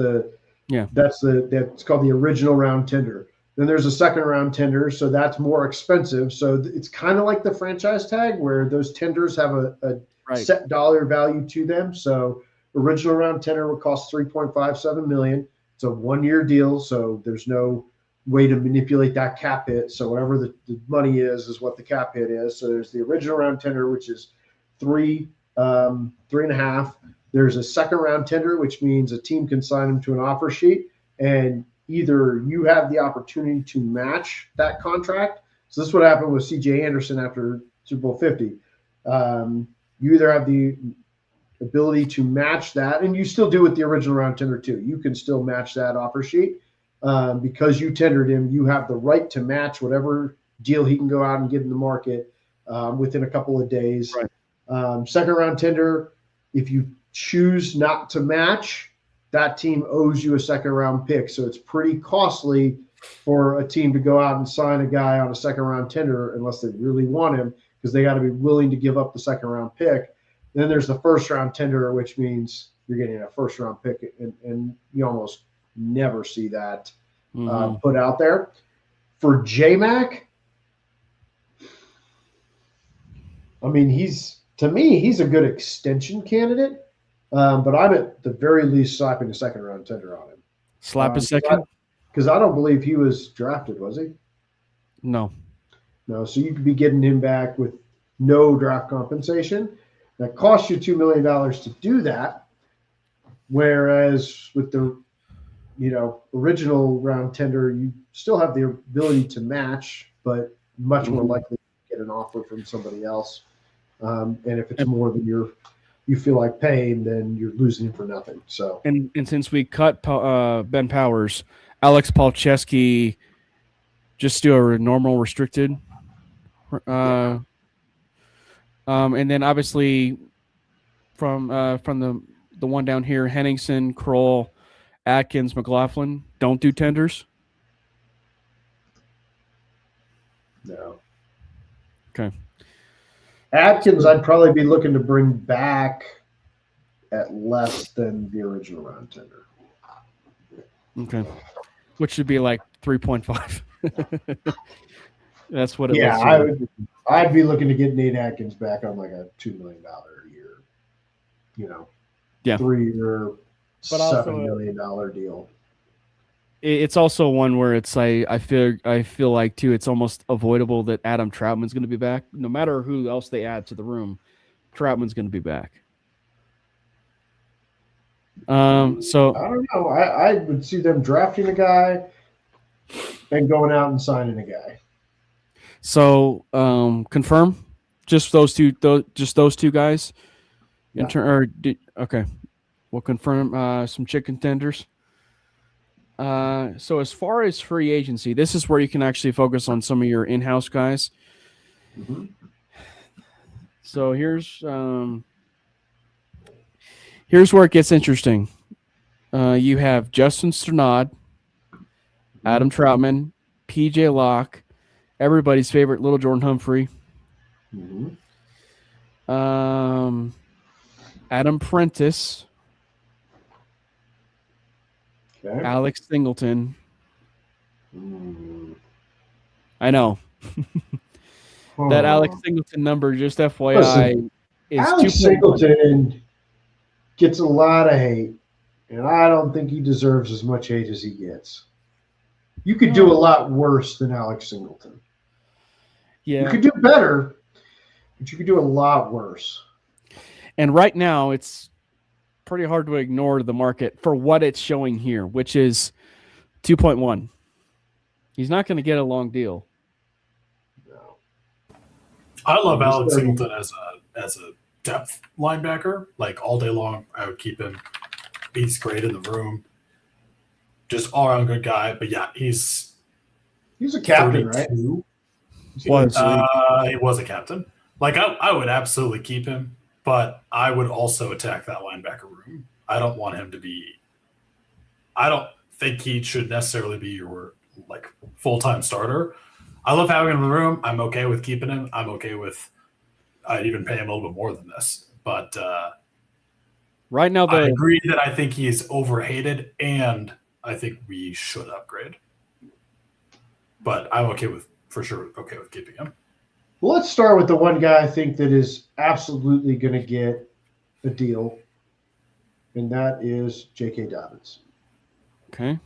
called the original round tender. Then there's a second round tender, so that's more expensive. So it's kind of like the franchise tag, where those tenders have a set dollar value to them. So original round tender would cost $3.57 million. It's a 1-year deal, so there's no way to manipulate that cap hit. So whatever the money is what the cap hit is. So there's the original round tender, which is 3.5. There's a second round tender, which means a team can sign him to an offer sheet, and either you have the opportunity to match that contract. So this is what happened with C.J. Anderson after Super Bowl 50. You either have the ability to match that, and you still do with the original round tender too. You can still match that offer sheet because you tendered him. You have the right to match whatever deal he can go out and get in the market within a couple of days. Right. Second round tender, if you choose not to match, that team owes you a second round pick. So it's pretty costly for a team to go out and sign a guy on a second round tender unless they really want him, because they got to be willing to give up the second round pick. Then there's the first round tender, which means you're getting a first round pick, and you almost never see that put out there. For J-Mac, I mean, he's a good extension candidate, but I'm at the very least slapping a second round tender on him. Slap a second? Because I don't believe he was drafted, was he? No. No, so you could be getting him back with no draft compensation. That costs you $2 million to do that, whereas with the original round tender, you still have the ability to match, but much more likely to get an offer from somebody else. And if it's more than you feel like paying, then you're losing for nothing. So and since we cut Ben Powers, Alex Palczewski, just do a normal restricted. And then obviously from the one down here, Henningsen, Kroll, Atkins, McLaughlin, don't do tenders. No. Okay. Atkins, I'd probably be looking to bring back at less than the original round tender. Okay. Which should be like 3.5. That's what it was. I'd be looking to get Nate Atkins back on like a $2 million a year, 3-year, $7 million deal. It's also one where it's like I feel like too it's almost avoidable that Adam Troutman's going to be back. No matter who else they add to the room, Troutman's going to be back. So I don't know. I would see them drafting a guy and going out and signing a guy. So confirm just those two guys. Yeah. Okay, we'll confirm some chicken tenders. So as far as free agency, this is where you can actually focus on some of your in-house guys. Mm-hmm. So here's where it gets interesting. You have Justin Sternad, Adam Troutman, PJ Locke, everybody's favorite Little Jordan Humphrey, Adam Prentice, okay. Alex Singleton. I know. That Alex Singleton number, just FYI, Listen, is Alex Singleton gets a lot of hate, and I don't think he deserves as much hate as he gets. You could do a lot worse than Alex Singleton. Yeah. You could do better, but you could do a lot worse. And right now, it's pretty hard to ignore the market for what it's showing here, which is 2.1. He's not going to get a long deal. No. I love Alex Singleton as a depth linebacker. Like all day long, I would keep him. He's great in the room. Just all around good guy. But yeah, he's a captain, 32. Right? He was a captain. Like I would absolutely keep him, but I would also attack that linebacker room. I don't want him to be. I don't think he should necessarily be your like full-time starter. I love having him in the room. I'm okay with keeping him. I'm okay with. I'd even pay him a little bit more than this, but right now, I agree that I think he's overhated, and I think we should upgrade. But I'm okay with keeping him. Well, let's start with the one guy I think that is absolutely going to get a deal, and that is J.K. Dobbins. Okay.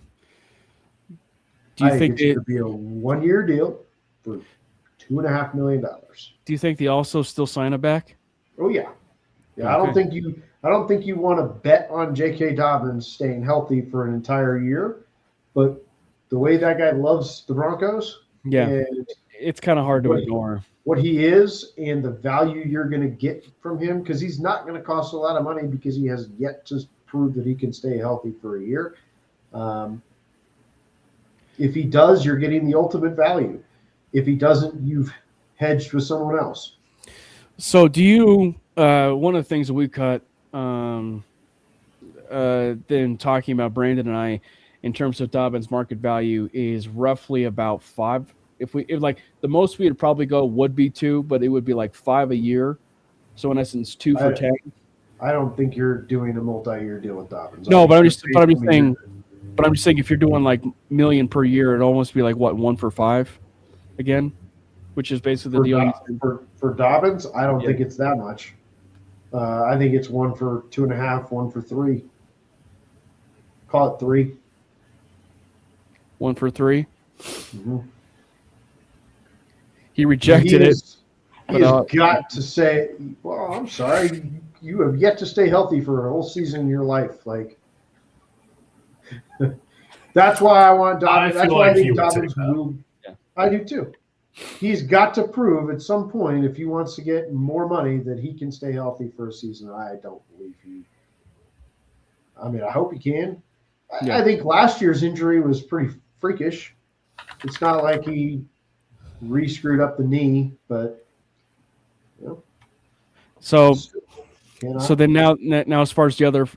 Do you think it would be a 1-year deal for $2.5 million? Do you think they also still sign it back? Oh yeah. Okay. I don't think you want to bet on J.K. Dobbins staying healthy for an entire year, but the way that guy loves the Broncos, and it's kind of hard to ignore what he is and the value you're going to get from him, because he's not going to cost a lot of money because he has yet to prove that he can stay healthy for a year. If he does, you're getting the ultimate value. If he doesn't, you've hedged with someone else. So do you one of the things that we cut than talking about Brandon and I, in terms of Dobbins' market value, is roughly about 5. If like the most we would probably go would be 2, but it would be like 5 a year. So in essence, 2 for 10. I don't think you're doing a multi-year deal with Dobbins. No, but I'm just saying if you're doing like $1 million per year, it'd almost be like what, 1 for 5 again, which is basically the deal. For Dobbins, I don't think it's that much. I think it's 1 for 2.5, 1 for 3. Call it 3. 1 for 3. Mm-hmm. He rejected it. He has got to say, well, I'm sorry, you have yet to stay healthy for a whole season in your life. Like, that's why I want Dobbins. That's why I think Dobbins will. Yeah. I do too. He's got to prove at some point, if he wants to get more money, that he can stay healthy for a season. I don't believe he. I mean, I hope he can. Yeah. I think last year's injury was pretty freakish. It's not like he re-screwed up the knee, but you know. So then now as far as the other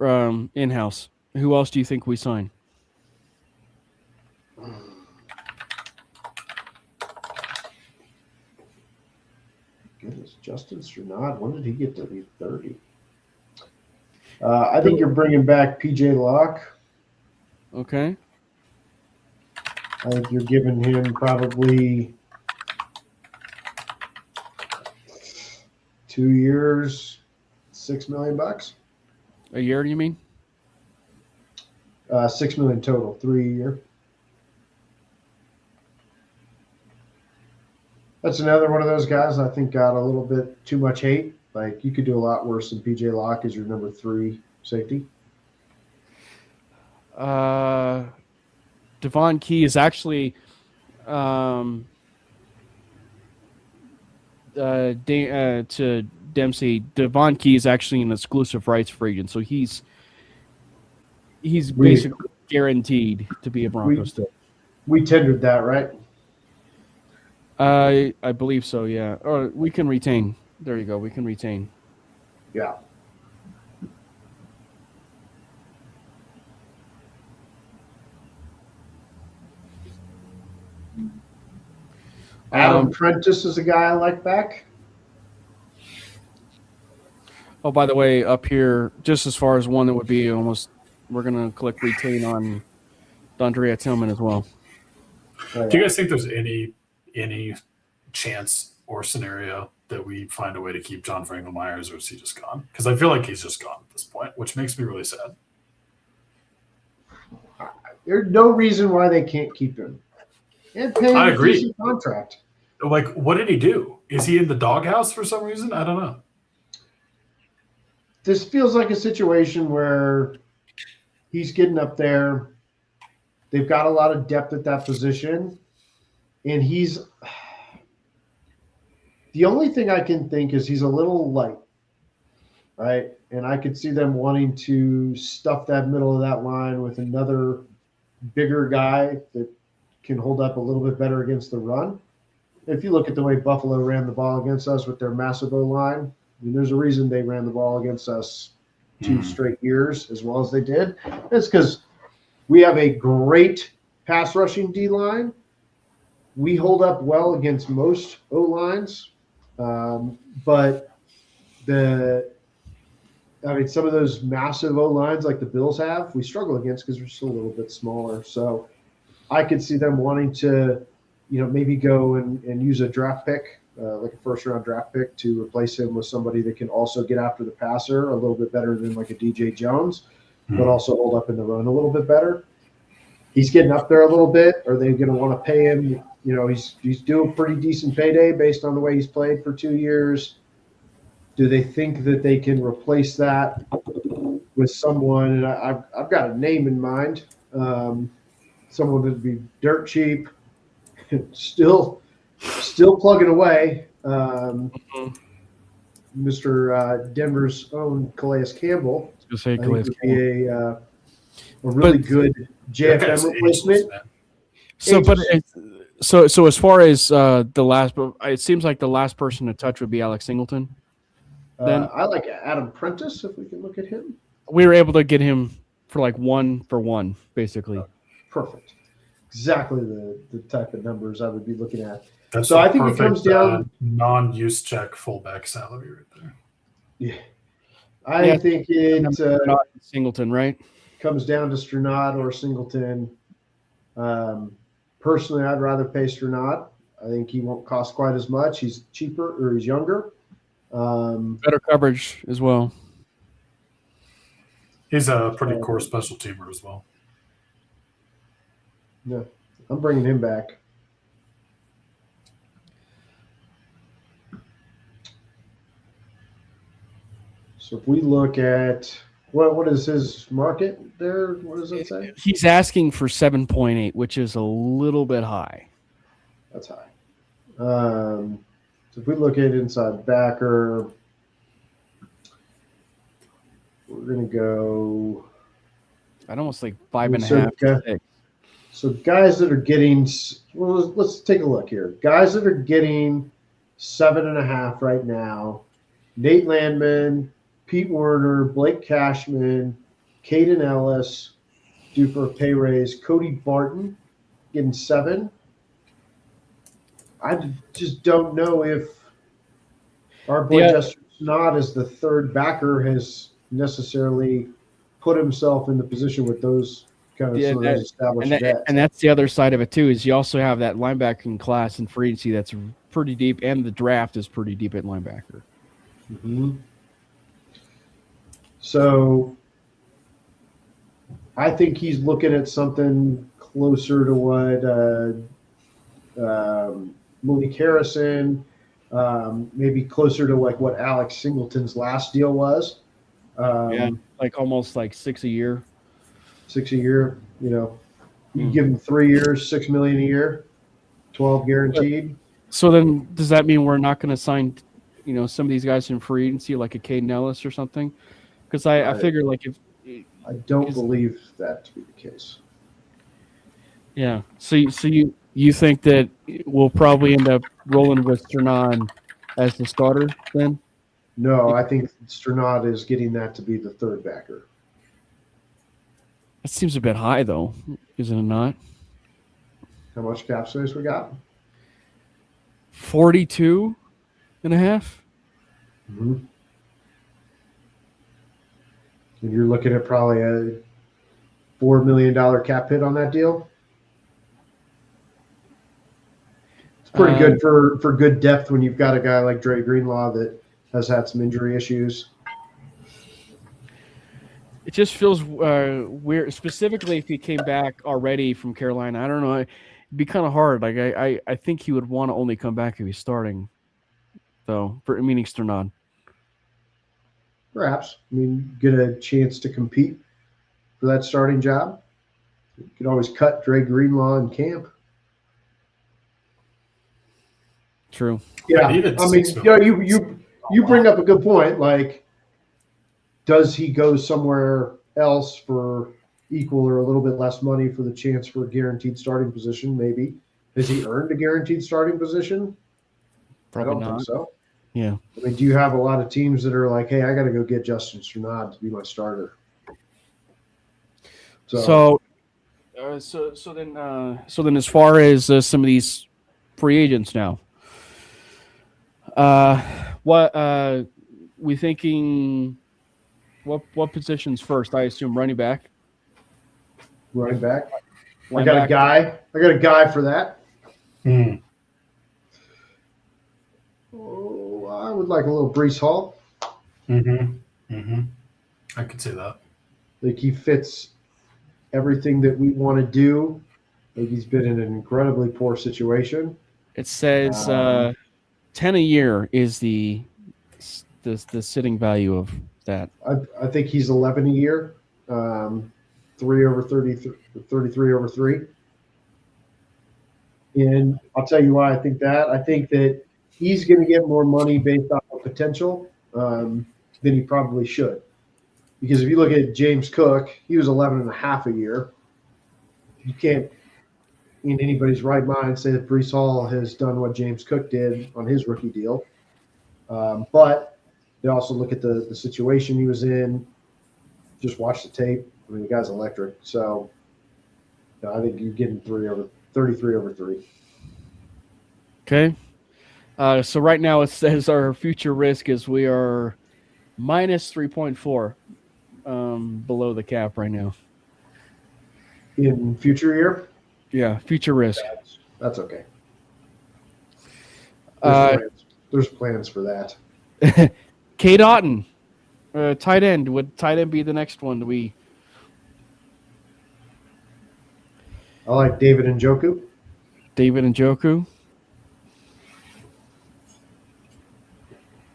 in-house, who else do you think we sign? Goodness, Justin Strnad, when did he get to be 30? I think you're bringing back PJ Locke. Okay. I think you're giving him probably 2 years, $6 million. A year, do you mean? $6 million total, 3 a year. That's another one of those guys I think got a little bit too much hate. Like, you could do a lot worse than PJ Locke as your number 3 safety. Devon Key is actually to Dempsey. Devon Key is actually an exclusive rights free agent, so he's basically guaranteed to be a Broncos still. We tendered that, right? I believe so, yeah. Or we can retain. There you go. We can retain. Yeah. Adam Prentice is a guy I like back. Oh, by the way, up here, just as far as one that would be almost, we're going to click retain on Dondrea Tillman as well. Do you guys think there's any chance or scenario that we find a way to keep John Franklin Myers, or is he just gone? Because I feel like he's just gone at this point, which makes me really sad. There's no reason why they can't keep him. And pay him a decent contract. Like, what did he do? Is he in the doghouse for some reason? I don't know. This feels like a situation where he's getting up there. They've got a lot of depth at that position. And he's – the only thing I can think is he's a little light, right? And I could see them wanting to stuff that middle of that line with another bigger guy that can hold up a little bit better against the run. If you look at the way Buffalo ran the ball against us with their massive O-line, I mean, there's a reason they ran the ball against us 2 straight years as well as they did. It's because we have a great pass rushing D-line. We hold up well against most O-lines, but some of those massive O-lines like the Bills have, we struggle against because we're still a little bit smaller. So I could see them wanting to, maybe go and use a draft pick, like a first-round draft pick, to replace him with somebody that can also get after the passer a little bit better than like a DJ Jones, but also hold up in the run a little bit better. He's getting up there a little bit. Are they going to want to pay him? He's due a pretty decent payday based on the way he's played for 2 years. Do they think that they can replace that with someone? And I've got a name in mind. Someone that'd be dirt cheap, still plugging away. Mr. Denver's own Calais Campbell. I think would be a really good JFM replacement. So as far as the last, it seems like the last person to touch would be Alex Singleton. I like Adam Prentice, if we can look at him. We were able to get him for like 1-for-1, basically. Perfect. Exactly the type of numbers I would be looking at. That's so a I think perfect, it comes down non-use check fullback salary right there. Yeah, I think it not Singleton, right? comes down to Sternad or Singleton. Personally, I'd rather pay Sternad. I think he won't cost quite as much. He's cheaper or he's younger. Better coverage as well. He's a pretty core special teamer as well. Yeah, I'm bringing him back. So if we look at what is his market there? What does it say? He's asking for 7.8, which is a little bit high. That's high. So if we look at inside backer, we're going to go. I'd almost like 5.5. Okay. So guys that are getting, well, let's take a look here. Guys that are getting 7.5 right now: Nate Landman, Pete Werner, Blake Cashman, Caden Ellis, due for a pay raise. Cody Barton getting 7. I just don't know if our boy Justin Snod as the third backer has necessarily put himself in the position with those kind of some of those established vets. And that's the other side of it too, is you also have that linebacking class in free agency that's pretty deep, and the draft is pretty deep at linebacker. Mm-hmm. So I think he's looking at something closer to what Malik Harrison, maybe closer to like what Alex Singleton's last deal was. Like almost like 6 a year. 6 a year, you know. You give him 3 years, $6 million a year, 12 guaranteed. So then does that mean we're not going to sign, some of these guys in free agency, like a Caden Ellis or something? Because I figure like if I don't believe that to be the case. Yeah. So you think that we'll probably end up rolling with Sternad as the starter then? No, I think Sternad is getting that to be the third backer. That seems a bit high though, isn't it not? How much cap space we got? 42.5. Mm-hmm. And you're looking at probably a $4 million cap hit on that deal. It's pretty good for good depth when you've got a guy like Dre Greenlaw that has had some injury issues. It just feels weird, specifically if he came back already from Carolina. I don't know. It'd be kind of hard. Like I think he would want to only come back if he's starting, though. Meaning Sternad. Perhaps. I mean, get a chance to compete for that starting job. You could always cut Dre Greenlaw in camp. True. Yeah, I mean, you bring up a good point. Like, does he go somewhere else for equal or a little bit less money for the chance for a guaranteed starting position? Maybe. Has he earned a guaranteed starting position? Probably I don't think so. Yeah. I mean, do you have a lot of teams that are like, hey, I got to go get Justin Sternad to be my starter? So then, as far as some of these free agents now, what we thinking? What positions first? I assume running back. Running back. I got a guy for that. Oh, I would like a little Breece Hall. I could see that. Like he fits everything that we want to do. Like he's been in an incredibly poor situation. It says 10 a year is the sitting value of that. I think he's 11 a year, 3 over 33 over 3. And I'll tell you why I think that. I think that he's going to get more money based off of potential than he probably should. Because if you look at James Cook, he was 11.5 a year. You can't, in anybody's right mind, say that Breece Hall has done what James Cook did on his rookie deal. But they also look at the situation he was in. Just watch the tape. I mean, the guy's electric. So I think you're getting 33 over 3. Okay. So right now it says our future risk is we are minus 3.4 below the cap right now. In future year? Yeah, future risk. That's okay. There's plans for that. Kate Otten, tight end. Would tight end be the next one? I like David Njoku. David Njoku.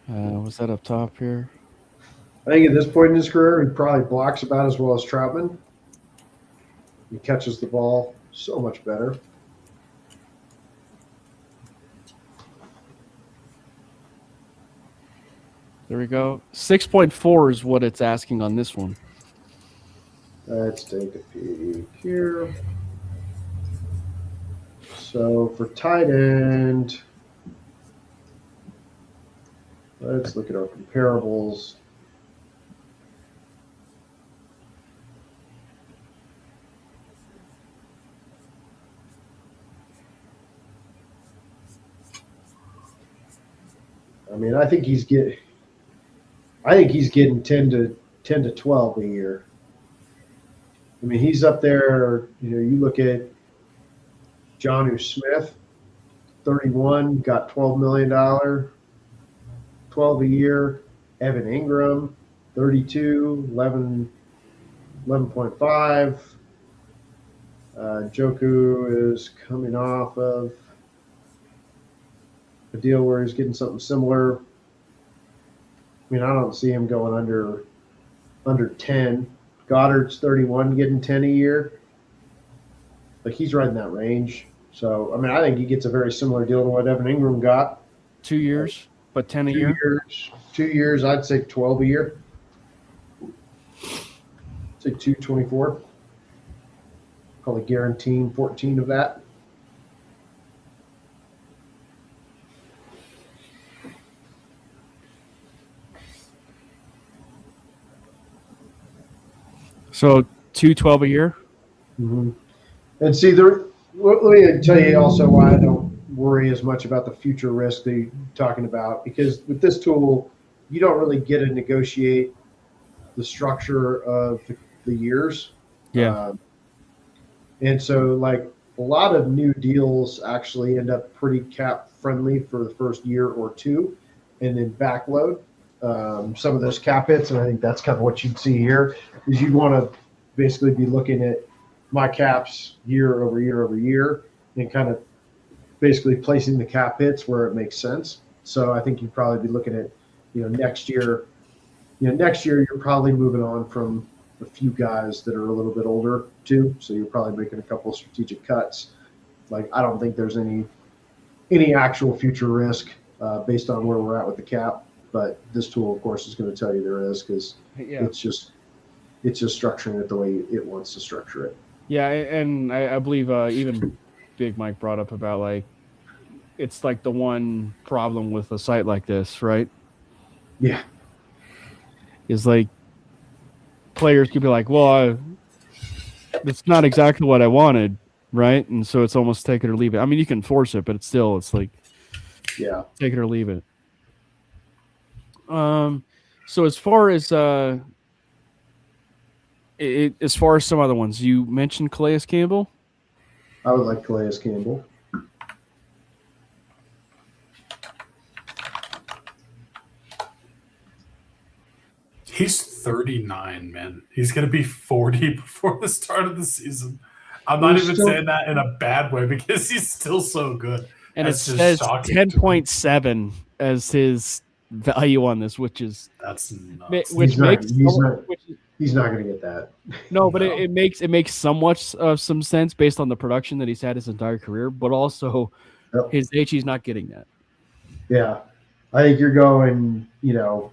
Was that up top here? I think at this point in his career, he probably blocks about as well as Troutman. He catches the ball so much better. There we go. 6.4 is what it's asking on this one. Let's take a peek here. So for tight end, let's look at our comparables. I mean, I think he's getting 10 to 12 a year. I mean, he's up there. You look at Jonnu Smith, 31, got $12 million, 12 a year. Evan Ingram, 32, 11.5. Njoku is coming off of a deal where he's getting something similar. I mean, I don't see him going under 10. Goddard's 31, getting 10 a year. Like, he's right in that range. So, I mean, I think he gets a very similar deal to what Evan Ingram got. 2 years, but 10 a year? 2 years, I'd say 12 a year. I'd say 224. Probably guaranteeing 14 of that. So 212 a year? Mm-hmm. And see, let me tell you also why I don't worry as much about the future risk that you're talking about, because with this tool, you don't really get to negotiate the structure of the years. Yeah. And so, like, a lot of new deals actually end up pretty cap friendly for the first year or two, and then backload some of those cap hits. And I think that's kind of what you'd see here, is you'd want to basically be looking at my caps year over year over year and kind of basically placing the cap hits where it makes sense. So I think you'd probably be looking at, next year. Next year you're probably moving on from a few guys that are a little bit older too. So you're probably making a couple of strategic cuts. Like, I don't think there's any actual future risk based on where we're at with the cap. But this tool, of course, is going to tell you there is, because it's just structuring it the way it wants to structure it. Yeah, and I believe even Big Mike brought up about, like, it's like the one problem with a site like this, right? Yeah. Is like players could be like, well, it's not exactly what I wanted, right? And so it's almost take it or leave it. I mean, you can force it, but it's like, yeah, take it or leave it. So as far as some other ones, you mentioned Calais Campbell. I would like Calais Campbell. He's 39, man. He's going to be 40 before the start of the season. I'm not even saying that in a bad way, because he's still so good. And it says 10.7 as his value on this, which is that's nuts. He's not going to get that. No, but it makes somewhat some sense based on the production that he's had his entire career, but also his age, he's not getting that. Yeah, I think you're going. I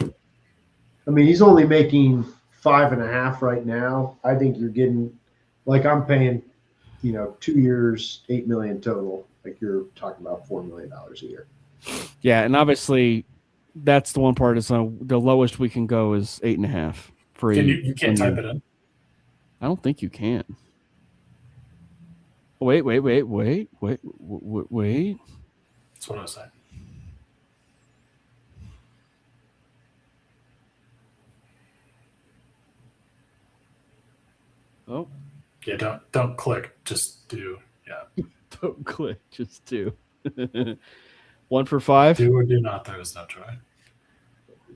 mean, he's only making 5.5 right now. I think you're getting, like, I'm paying, 2 years, $8 million total. Like, you're talking about $4 million a year. Yeah, and obviously, that's the one part is the lowest we can go is 8.5 for you can't type it in. I don't think you can. Wait. That's what I was saying. Oh, Yeah, don't click. Just do. Yeah. don't click. Just do. 1 for 5. Do or do not. There is no try.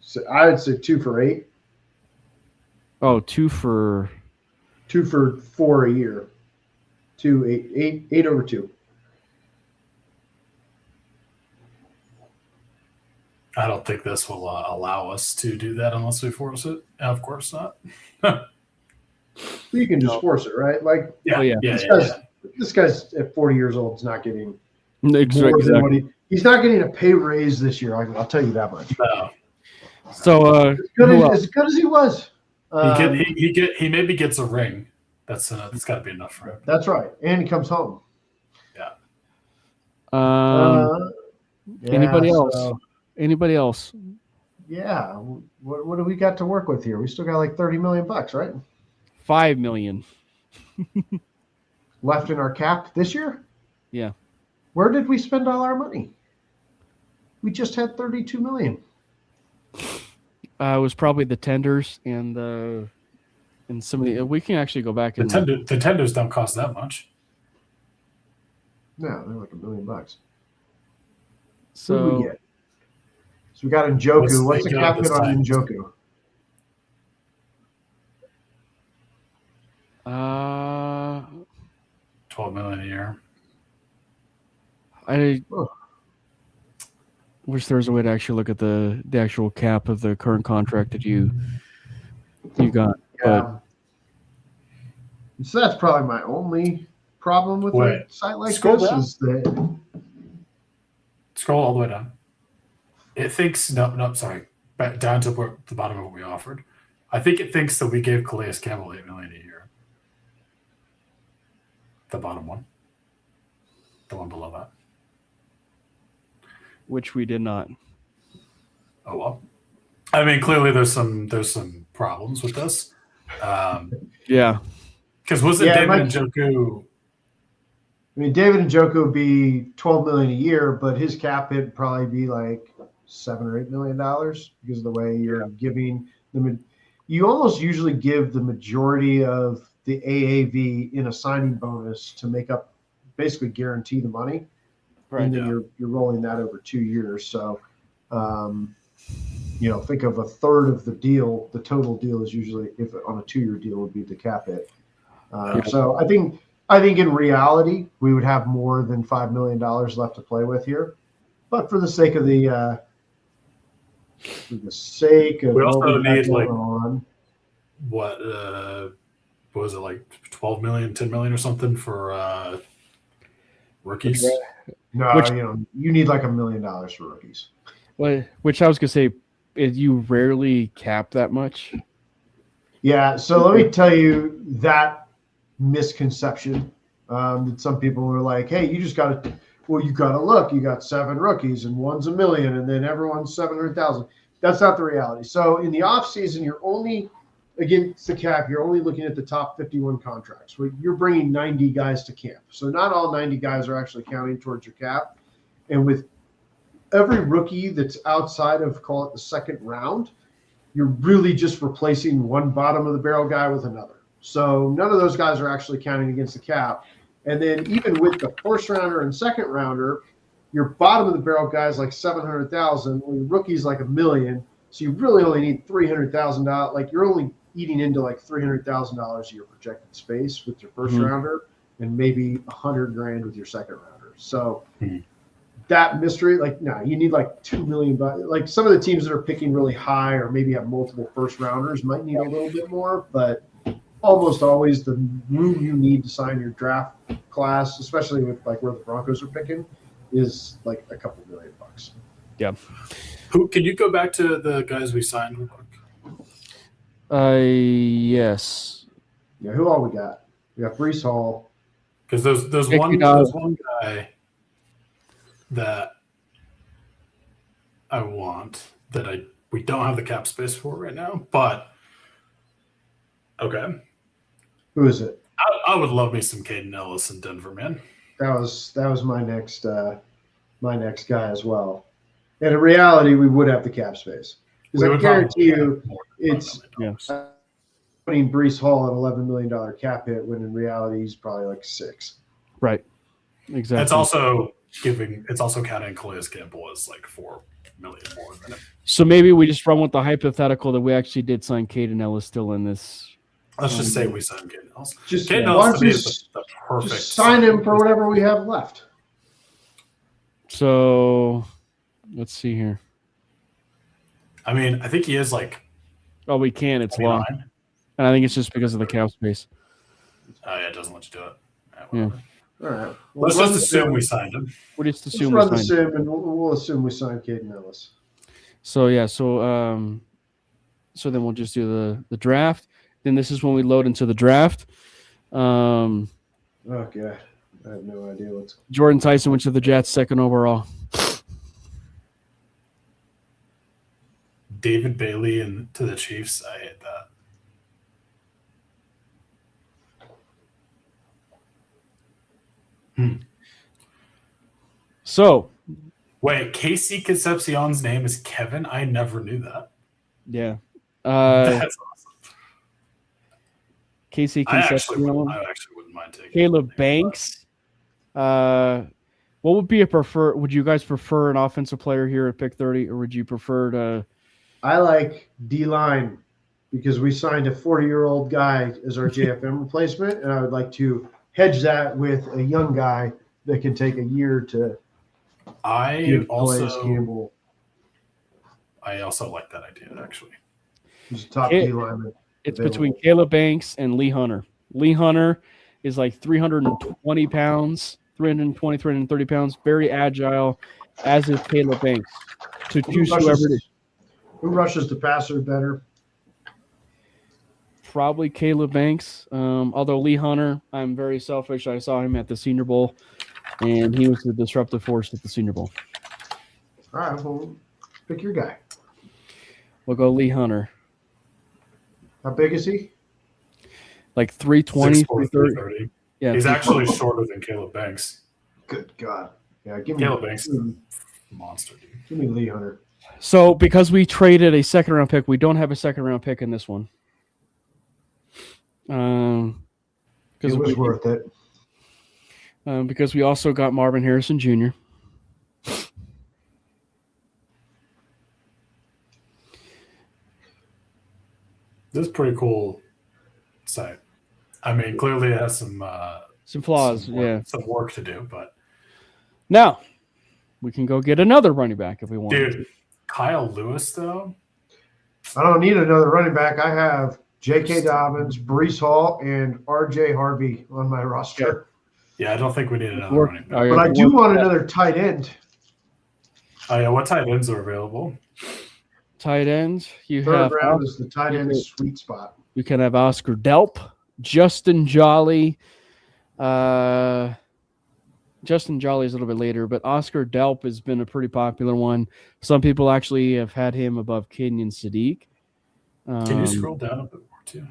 So I would say 2 for 8. Oh, 2 for 2 for 4 a year. 8 over 2. I don't think this will allow us to do that unless we force it. Of course not. You can just force it, right? Like, this guy's at 40 years old. Is not getting more than what he's not getting a pay raise this year. I'll tell you that much. No. So as good as he was. He maybe gets a ring. That's got to be enough for him. That's right, and he comes home. Yeah. Anybody else? Anybody else? Yeah. What do we got to work with here? We still got like $30 million, right? 5 million left in our cap this year. Yeah. Where did we spend all our money? We just had 32 million. It was probably the tenders and some of the. We can actually go back and the tenders don't cost that much. No, they're like $1 million. So what did we get? So we got Njoku. What's the cap hit on Njoku? $12 million a year. I wish there was a way to actually look at the actual cap of the current contract that you got. Yeah. So that's probably my only problem with a site like this is that. Scroll all the way down. It thinks no, sorry, back down to the bottom of what we offered. I think it thinks that we gave Calais Campbell $8 million a year. The bottom one, the one below that, which we did not. Oh well, I mean clearly there's some problems with this. Yeah, because wasn't David Njoku? I mean, David Njoku would be $12 million a year, but his cap hit would probably be like $7 or $8 million because of the way you're giving them. You almost usually give the majority of the AAV in a signing bonus to make up, basically guarantee the money, right? And then you're rolling that over 2 years. So, think of a third of the deal. The total deal is usually, if on a 2-year deal, would be the cap hit. So I think in reality, we would have more than $5 million left to play with here. But for the sake of we also need what was it, like 12 million, 10 million or something for rookies? No, you need like $1 million for rookies. Which I was gonna say, you rarely cap that much. Yeah, so let me tell you that misconception that some people are like, hey, you got to look, you got 7 rookies and one's $1 million and then everyone's 700,000. That's not the reality. So in the off season, you're only, against the cap, you're only looking at the top 51 contracts where you're bringing 90 guys to camp. So not all 90 guys are actually counting towards your cap. And with every rookie that's outside of, call it the second round, you're really just replacing one bottom of the barrel guy with another. So none of those guys are actually counting against the cap. And then even with the first rounder and second rounder, your bottom of the barrel guys like 700,000, well, your rookie's like $1 million. So you really only need $300,000. Like you're only eating into like $300,000 of your projected space with your first rounder, and maybe $100,000 with your second rounder. So that mystery, you need like $2 million. Like some of the teams that are picking really high or maybe have multiple first rounders might need a little bit more, but almost always the room you need to sign your draft class, especially with like where the Broncos are picking, is like a couple $1 million. Yeah. Who can you go back to the guys we signed real quick? Yes. Yeah, who all we got? We got Breece Hall. Because there's one guy that I want that we don't have the cap space for right now, but okay. Who is it? I would love me some Caden Ellis in Denver, man. That was my next guy as well. And in reality, we would have the cap space because I guarantee you, it's putting Breece Hall at $11 million cap hit when in reality he's probably like 6. Right. Exactly. It's also counting Calais Campbell as like $4 million more than him. So maybe we just run with the hypothetical that we actually did sign Caden Ellis still in this. Let's just say we signed Caden Ellis. Caden Ellis to me is the perfect. Just sign him for whatever we have left. So let's see here. I mean, I think he is like. Oh, we can. It's long. And I think it's just because of the cap space. Oh, yeah, it doesn't let you do it. Yeah. All right. Well, let's just assume we signed him. We'll just assume we signed him. And we'll assume we signed Caden Ellis. So, yeah. So then we'll just do the draft. Then this is when we load into the draft. Oh, God. I have no idea what's. Jordan Tyson went to the Jets, 2nd overall. David Bailey and to the Chiefs. I hate that. So, wait, Casey Concepcion's name is Kevin? I never knew that. Yeah. That's awesome. Casey Concepcion. I actually wouldn't mind taking Caleb Banks. What would be would you guys prefer an offensive player here at pick 30, or would you prefer to? I like D-line because we signed a 40-year-old guy as our JFM replacement, and I would like to hedge that with a young guy that can take a year to I also like that idea, actually. He's a top D-lineman. It's between Caleb Banks and Lee Hunter. Lee Hunter is like 320 pounds, 330 pounds, very agile, as is Caleb Banks. To choose whoever it is. Who rushes the passer better? Probably Caleb Banks. Although Lee Hunter, I'm very selfish. I saw him at the Senior Bowl, and he was the disruptive force at the Senior Bowl. All right, well, pick your guy. We'll go Lee Hunter. How big is he? Like 320, 330. Yeah, he's actually shorter than Caleb Banks. Good God. Yeah, give me Caleb Banks. Monster, dude. Give me Lee Hunter. So because we traded a 2nd-round pick, we don't have a 2nd-round pick in this one. It was worth it. Because we also got Marvin Harrison Jr. This is pretty cool site. I mean, clearly it has some flaws, some work to do, but now we can go get another running back if we want. Dude, Kyle Lewis, though? I don't need another running back. I have J.K. Dobbins, Breece Hall, and R.J. Harvey on my roster. Yeah, I don't think we need another running back. But I do want another tight end. Oh, yeah. What tight ends are available? Tight ends. Third round is the tight end sweet spot. You can have Oscar Delp, Justin Jolly. Justin Jolly is a little bit later, but Oscar Delp has been a pretty popular one. Some people actually have had him above Kenyon Sadiq. Can you scroll down a bit more, too?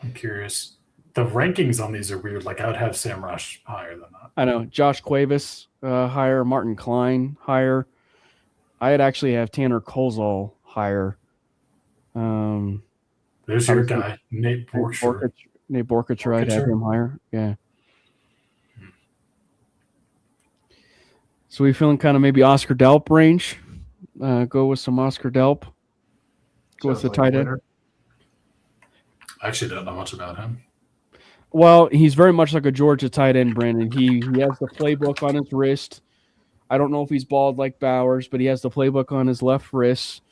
I'm curious. The rankings on these are weird. Like, I would have Sam Rush higher than that. I know. Josh Cuevas higher. Martin Klein higher. I'd actually have Tanner Kozol higher. There's your guy, Nate Borkshire. Nate Borkshire, I'd have him higher. Yeah. So we feeling kind of maybe Oscar Delp range. Go with some Oscar Delp. Go with the tight end. I actually don't know much about him. Well, he's very much like a Georgia tight end, Brandon. He has the playbook on his wrist. I don't know if he's bald like Bowers, but he has the playbook on his left wrist,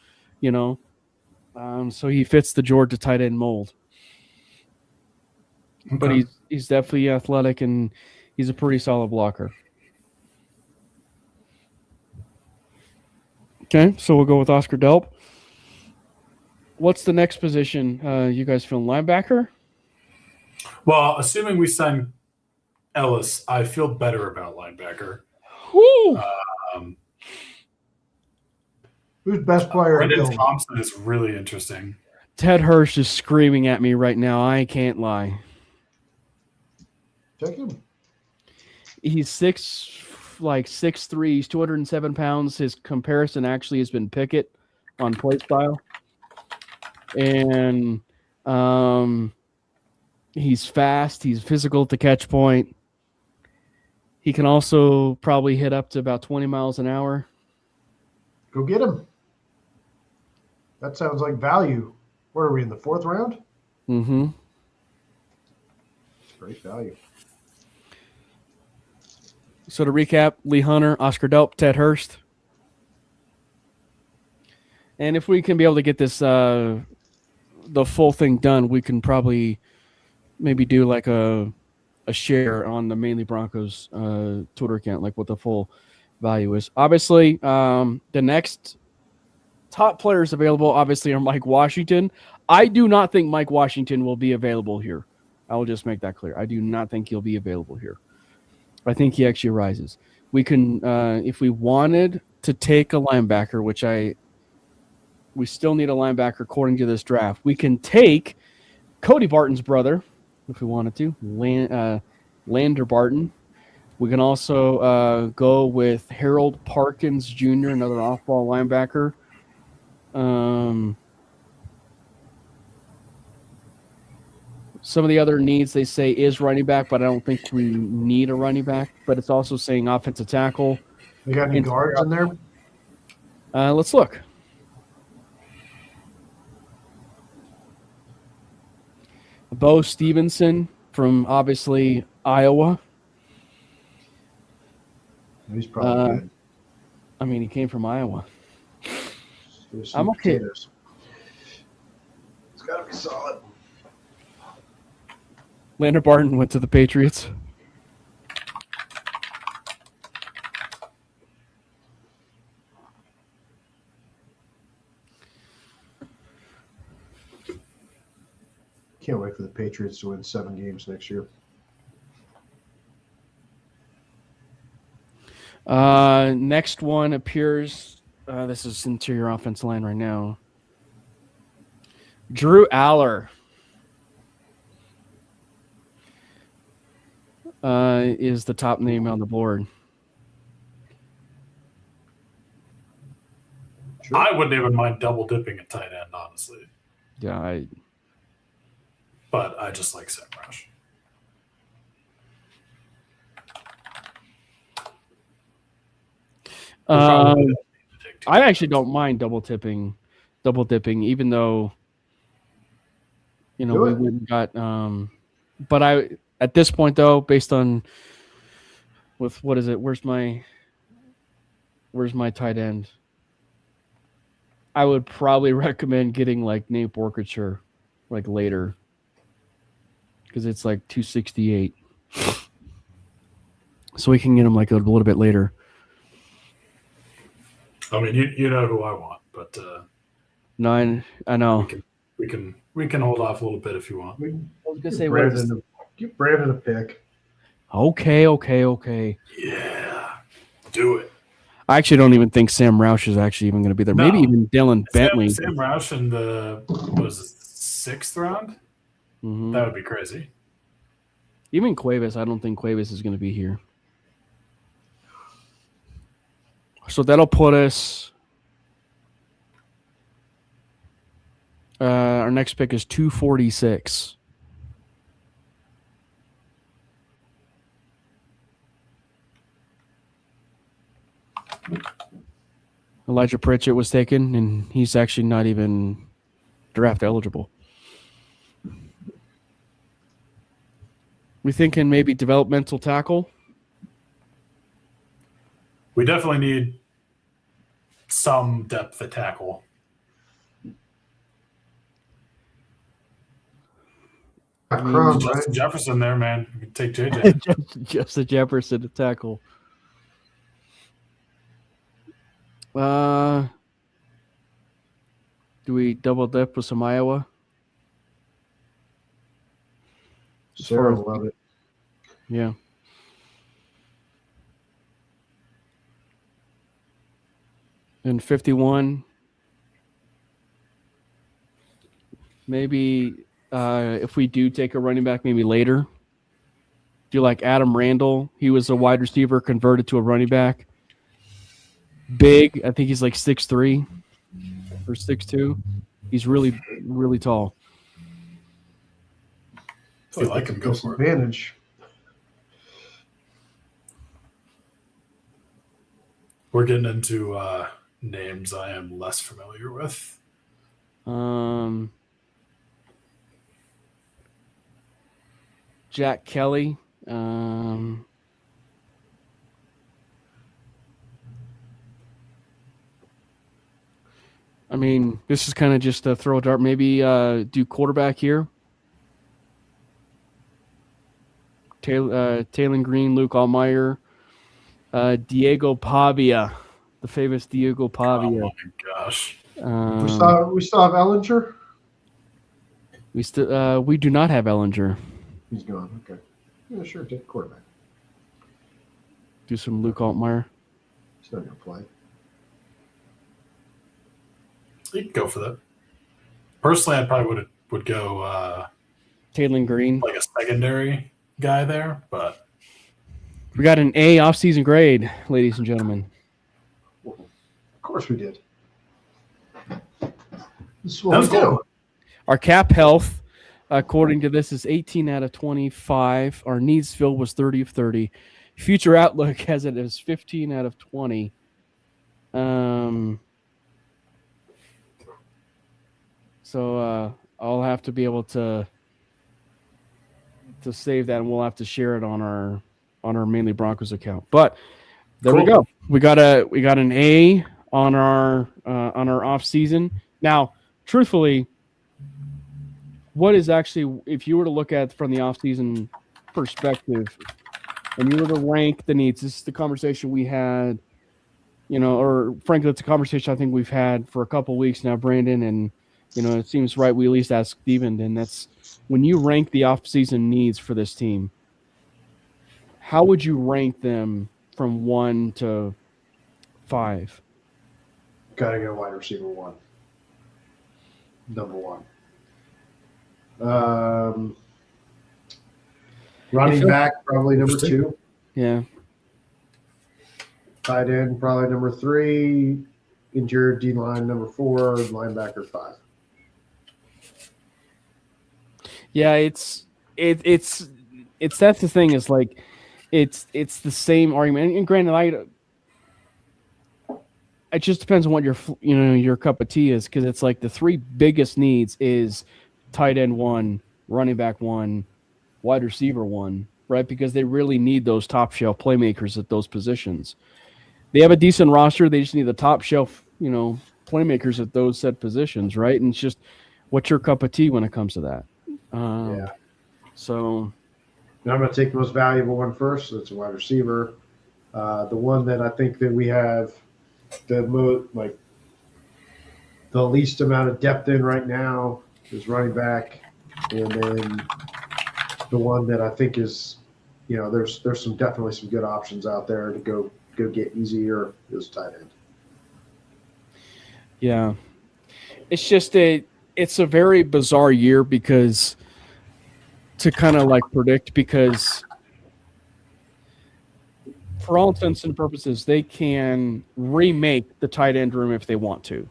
you know. So he fits the Georgia tight end mold. Okay. But he's definitely athletic, and he's a pretty solid blocker. Okay, so we'll go with Oscar Delp. What's the next position? You guys feeling linebacker? Well, assuming we sign Ellis, I feel better about linebacker. Woo! Who's best player? Brendan Thompson is really interesting. Ted Hirsch is screaming at me right now. I can't lie. Take him. He's 6'3", he's 207 pounds. His comparison actually has been Pickett on play style. And he's fast. He's physical at the catch point. He can also probably hit up to about 20 miles an hour. Go get him. That sounds like value. Where are we, in the 4th round? Mm-hmm. It's great value. So to recap, Lee Hunter, Oscar Delp, Ted Hurst. And if we can be able to get this the full thing done, we can probably maybe do like a share on the Mainly Broncos Twitter account, like what the full value is. Obviously, the next top players available, obviously, are Mike Washington. I do not think Mike Washington will be available here. I will just make that clear. I do not think he'll be available here. I think he actually rises. We can, if we wanted to take a linebacker, which we still need a linebacker according to this draft. We can take Cody Barton's brother, if we wanted to, Lander Barton. We can also go with Harold Parkins Jr., another off-ball linebacker. Some of the other needs they say is running back, but I don't think we need a running back. But it's also saying offensive tackle. You got any guards in there? Let's look. Bo Stevenson from obviously Iowa. He's probably good. I mean, he came from Iowa. I'm okay. Potatoes. It's got to be solid. Lander Barton went to the Patriots. Can't wait for the Patriots to win 7 games next year. Next one appears. This is interior offensive line right now. Drew Aller is the top name on the board. Sure. I wouldn't even mind double dipping a tight end, honestly. Yeah, But I just like Sam Rush. I actually don't mind double dipping, even though we went and got. But at this point though, based on with what is it? Where's my tight end? I would probably recommend getting like Nate Borkature, like later, because it's like 268, so we can get him like a little bit later. I mean, you know who I want, but 9. I know. We can hold off a little bit if you want. I was gonna say Give Brandon a pick. Okay. Yeah, do it. I actually don't even think Sam Roush is actually even going to be there. No. Maybe even Dylan Bentley. Sam Roush in the 6th round. Mm-hmm. That would be crazy. Even Cuevas, I don't think Cuevas is going to be here. So that'll put us. Our next pick is 246. Elijah Pritchett was taken, and he's actually not even draft eligible. We thinking maybe developmental tackle? We definitely need some depth at tackle. Justin Jefferson there, man. You can take JJ. Justin Jefferson to tackle. Do we double dip with some Iowa? Sarah will love it. Yeah. And 51. Maybe if we do take a running back, maybe later. Do you like Adam Randall? He was a wide receiver converted to a running back. Big. I think he's like 6'3" or 6'2". He's really, really tall. If you like him, go for it. Advantage. We're getting into names I am less familiar with. Jack Kelly. I mean, this is kind of just a throw a dart. Maybe do quarterback here. Taylor Green, Luke Allmeyer, Diego Pavia, the famous Diego Pavia. Oh my gosh! We still have Ellinger. We do not have Ellinger. He's gone. Okay. Yeah, sure. Take quarterback. Do some Luke Altmaier. He's not going to play. You can go for that. Personally, I probably would go Taylor Green, like a secondary guy there, but we got an A off-season grade, ladies and gentlemen. Of course we did. This is what we do. Our cap health, according to this, is 18 out of 25. Our needs fill was 30 of 30. Future outlook has it as 15 out of 20. So I'll have to be able to save that, and we'll have to share it on our Mainly Broncos account. But there we go. We got an A on our off season. Now, truthfully, what is actually, if you were to look at from the off season perspective, and you were to rank the needs, this is the conversation we had, or frankly, it's a conversation I think we've had for a couple weeks now, Brandon, and it seems right we at least ask Steven, and that's when you rank the off-season needs for this team, how would you rank them from 1 to 5? Got to go wide receiver 1. Number 1. Running back, probably number 2. Yeah. Tight end, probably number 3. Injured D-line, number 4. Linebacker, 5. Yeah, it's that's the thing, is like it's the same argument. And granted, it just depends on what your cup of tea is, because it's like the 3 biggest needs is tight end 1, running back 1, wide receiver 1, right? Because they really need those top shelf playmakers at those positions. They have a decent roster. They just need the top shelf, playmakers at those set positions, right? And it's just, what's your cup of tea when it comes to that? Yeah. So now I'm going to take the most valuable one first. So it's a wide receiver. The one that I think that we have the least amount of depth in right now is running back, and then the one that I think is, there's definitely some good options out there to go get easier is tight end. Yeah, it's just it's a very bizarre year because to kind of predict, because for all intents and purposes, they can remake the tight end room if they want to.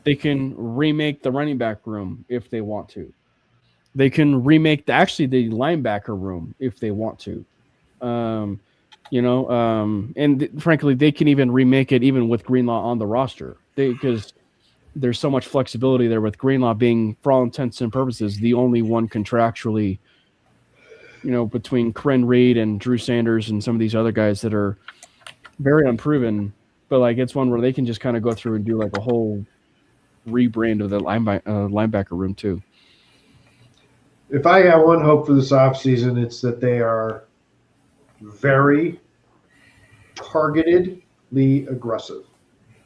They can remake the running back room if they want to. They can remake the linebacker room if they want to. And frankly, they can even remake it even with Greenlaw on the roster, because there's so much flexibility there with Greenlaw being, for all intents and purposes, the only one contractually, between Kren Reed and Drew Sanders and some of these other guys that are very unproven, but it's one where they can just kind of go through and do a whole rebrand of the linebacker room too. If I got one hope for this offseason, it's that they are very targetedly aggressive.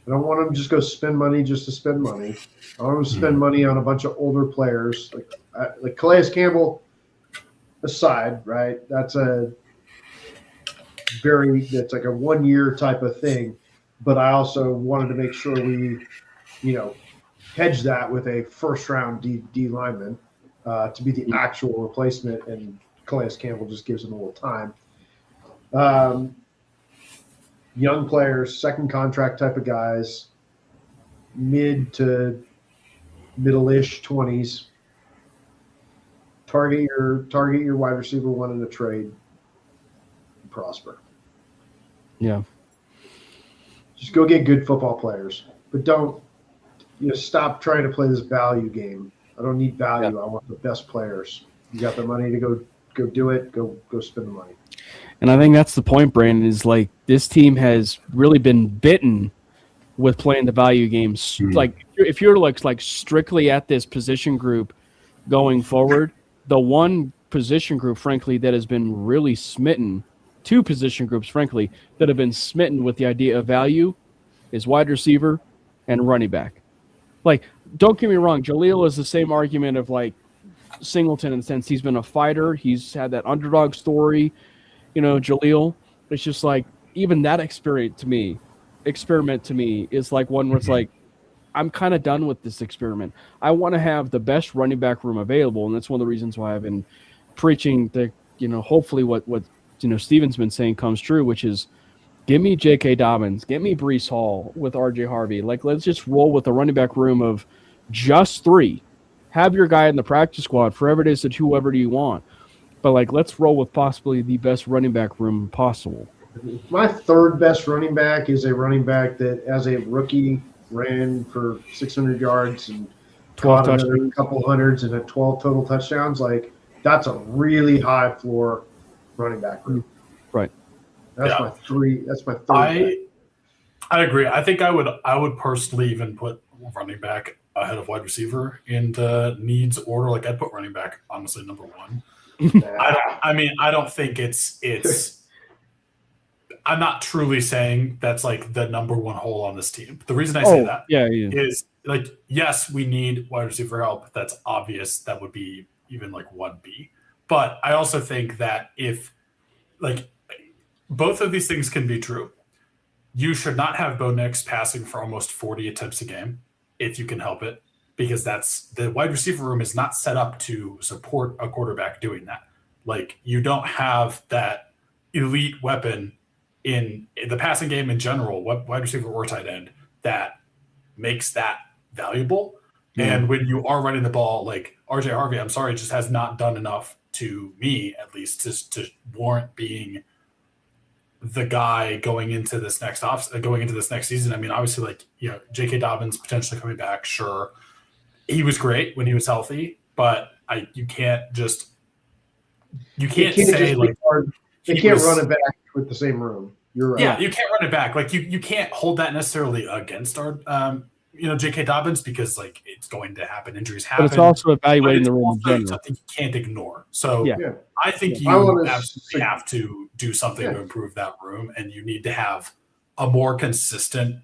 I don't want them to just go spend money just to spend money. I want them to spend money on a bunch of older players, like Calais Campbell aside, right? That's like a 1 year type of thing. But I also wanted to make sure we, hedge that with a first round D lineman to be the actual replacement and Calais Campbell just gives him a little time. Young players, second contract type of guys, mid to middle-ish 20s. Target your wide receiver one in a trade. And prosper. Yeah. Just go get good football players, but don't stop trying to play this value game. I don't need value. I want the best players. You got the money to go do it. Go spend the money. And I think that's the point, Brandon, is like this team has really been bitten with playing the value games. Mm-hmm. Like if you're like strictly at this position group going forward, the one position group, frankly, that has been really smitten, two position groups, frankly, that have been smitten with the idea of value is wide receiver and running back. Like, don't get me wrong, Jaleel is the same argument of like Singleton in the sense he's been a fighter. He's had that underdog story. Jaleel, it's just like even that experiment to me is like one where it's like, I'm kind of done with this experiment. I want to have the best running back room available. And that's one of the reasons why I've been preaching the, hopefully what Steven's been saying comes true, which is give me J.K. Dobbins, get me Breece Hall with R.J. Harvey. Like, let's just roll with a running back room of just 3. Have your guy in the practice squad, forever it is to whoever do you want. But, like, let's roll with possibly the best running back room possible. My third best running back is a running back that, as a rookie, ran for 600 yards and 12 touchdowns, a couple hundreds, and had 12 total touchdowns. Like, that's a really high floor running back room. Right. That's my three. That's my third. I agree. I think I would personally even put running back ahead of wide receiver in the needs order. Like, I'd put running back honestly number 1. I don't think it's I'm not truly saying that's like the number 1 hole on this team. The reason I say that is like, yes, we need wide receiver help. That's obvious. That would be even like 1B. But I also think that if like both of these things can be true, you should not have Bo Nix passing for almost 40 attempts a game if you can help it, because that's the wide receiver room is not set up to support a quarterback doing that. Like, you don't have that elite weapon in the passing game in general, wide receiver or tight end, that makes that valuable. Mm-hmm. And when you are running the ball, like RJ Harvey, I'm sorry, just has not done enough to me, at least, to warrant being the guy going into this next season. I mean, obviously, like, J.K. Dobbins potentially coming back. Sure, he was great when he was healthy, but you can't say like you can't run it back with the same room. You're right. Yeah, you can't run it back. Like, you can't hold that necessarily against our J.K. Dobbins, because like it's going to happen. Injuries happen. But it's also evaluating the room in general. Something you can't ignore. So yeah. I think you absolutely have to do something to improve that room, and you need to have a more consistent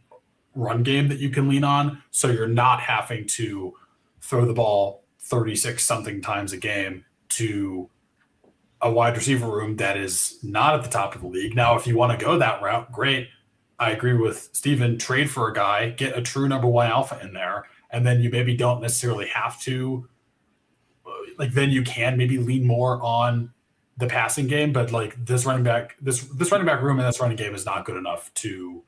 run game that you can lean on, so you're not having to throw the ball 36 something times a game to a wide receiver room that is not at the top of the league. Now, if you want to go that route, great. I agree with Steven. Trade for a guy, get a true number 1 alpha in there, and then you maybe don't necessarily have to. Like, then you can maybe lean more on the passing game, but like this running back room and this running game is not good enough to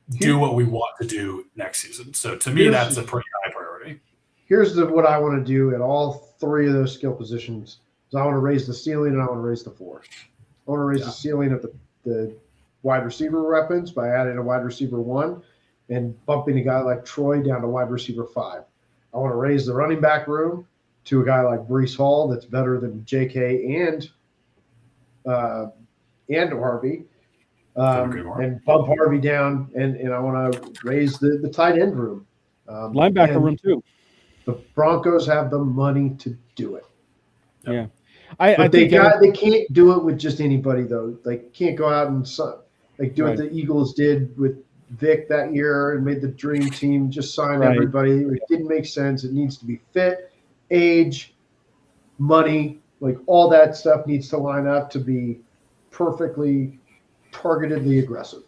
do what we want to do next season. So to me, that's a pretty high priority. Here's what I want to do at all 3 of those skill positions. Is I want to raise the ceiling and I want to raise the floor. I want to raise the ceiling of the wide receiver weapons by adding a wide receiver 1 and bumping a guy like Troy down to wide receiver 5. I want to raise the running back room to a guy like Breece Hall that's better than J.K. and Harvey, and bump Harvey down, and I want to raise the tight end room. Linebacker room too. The Broncos have the money to do it. Yeah. They can't do it with just anybody, though. They can't go out and do what the Eagles did with Vic that year and made the dream team, just sign everybody. It didn't make sense. It needs to be fit, age, money, like all that stuff needs to line up to be perfectly targetedly aggressive.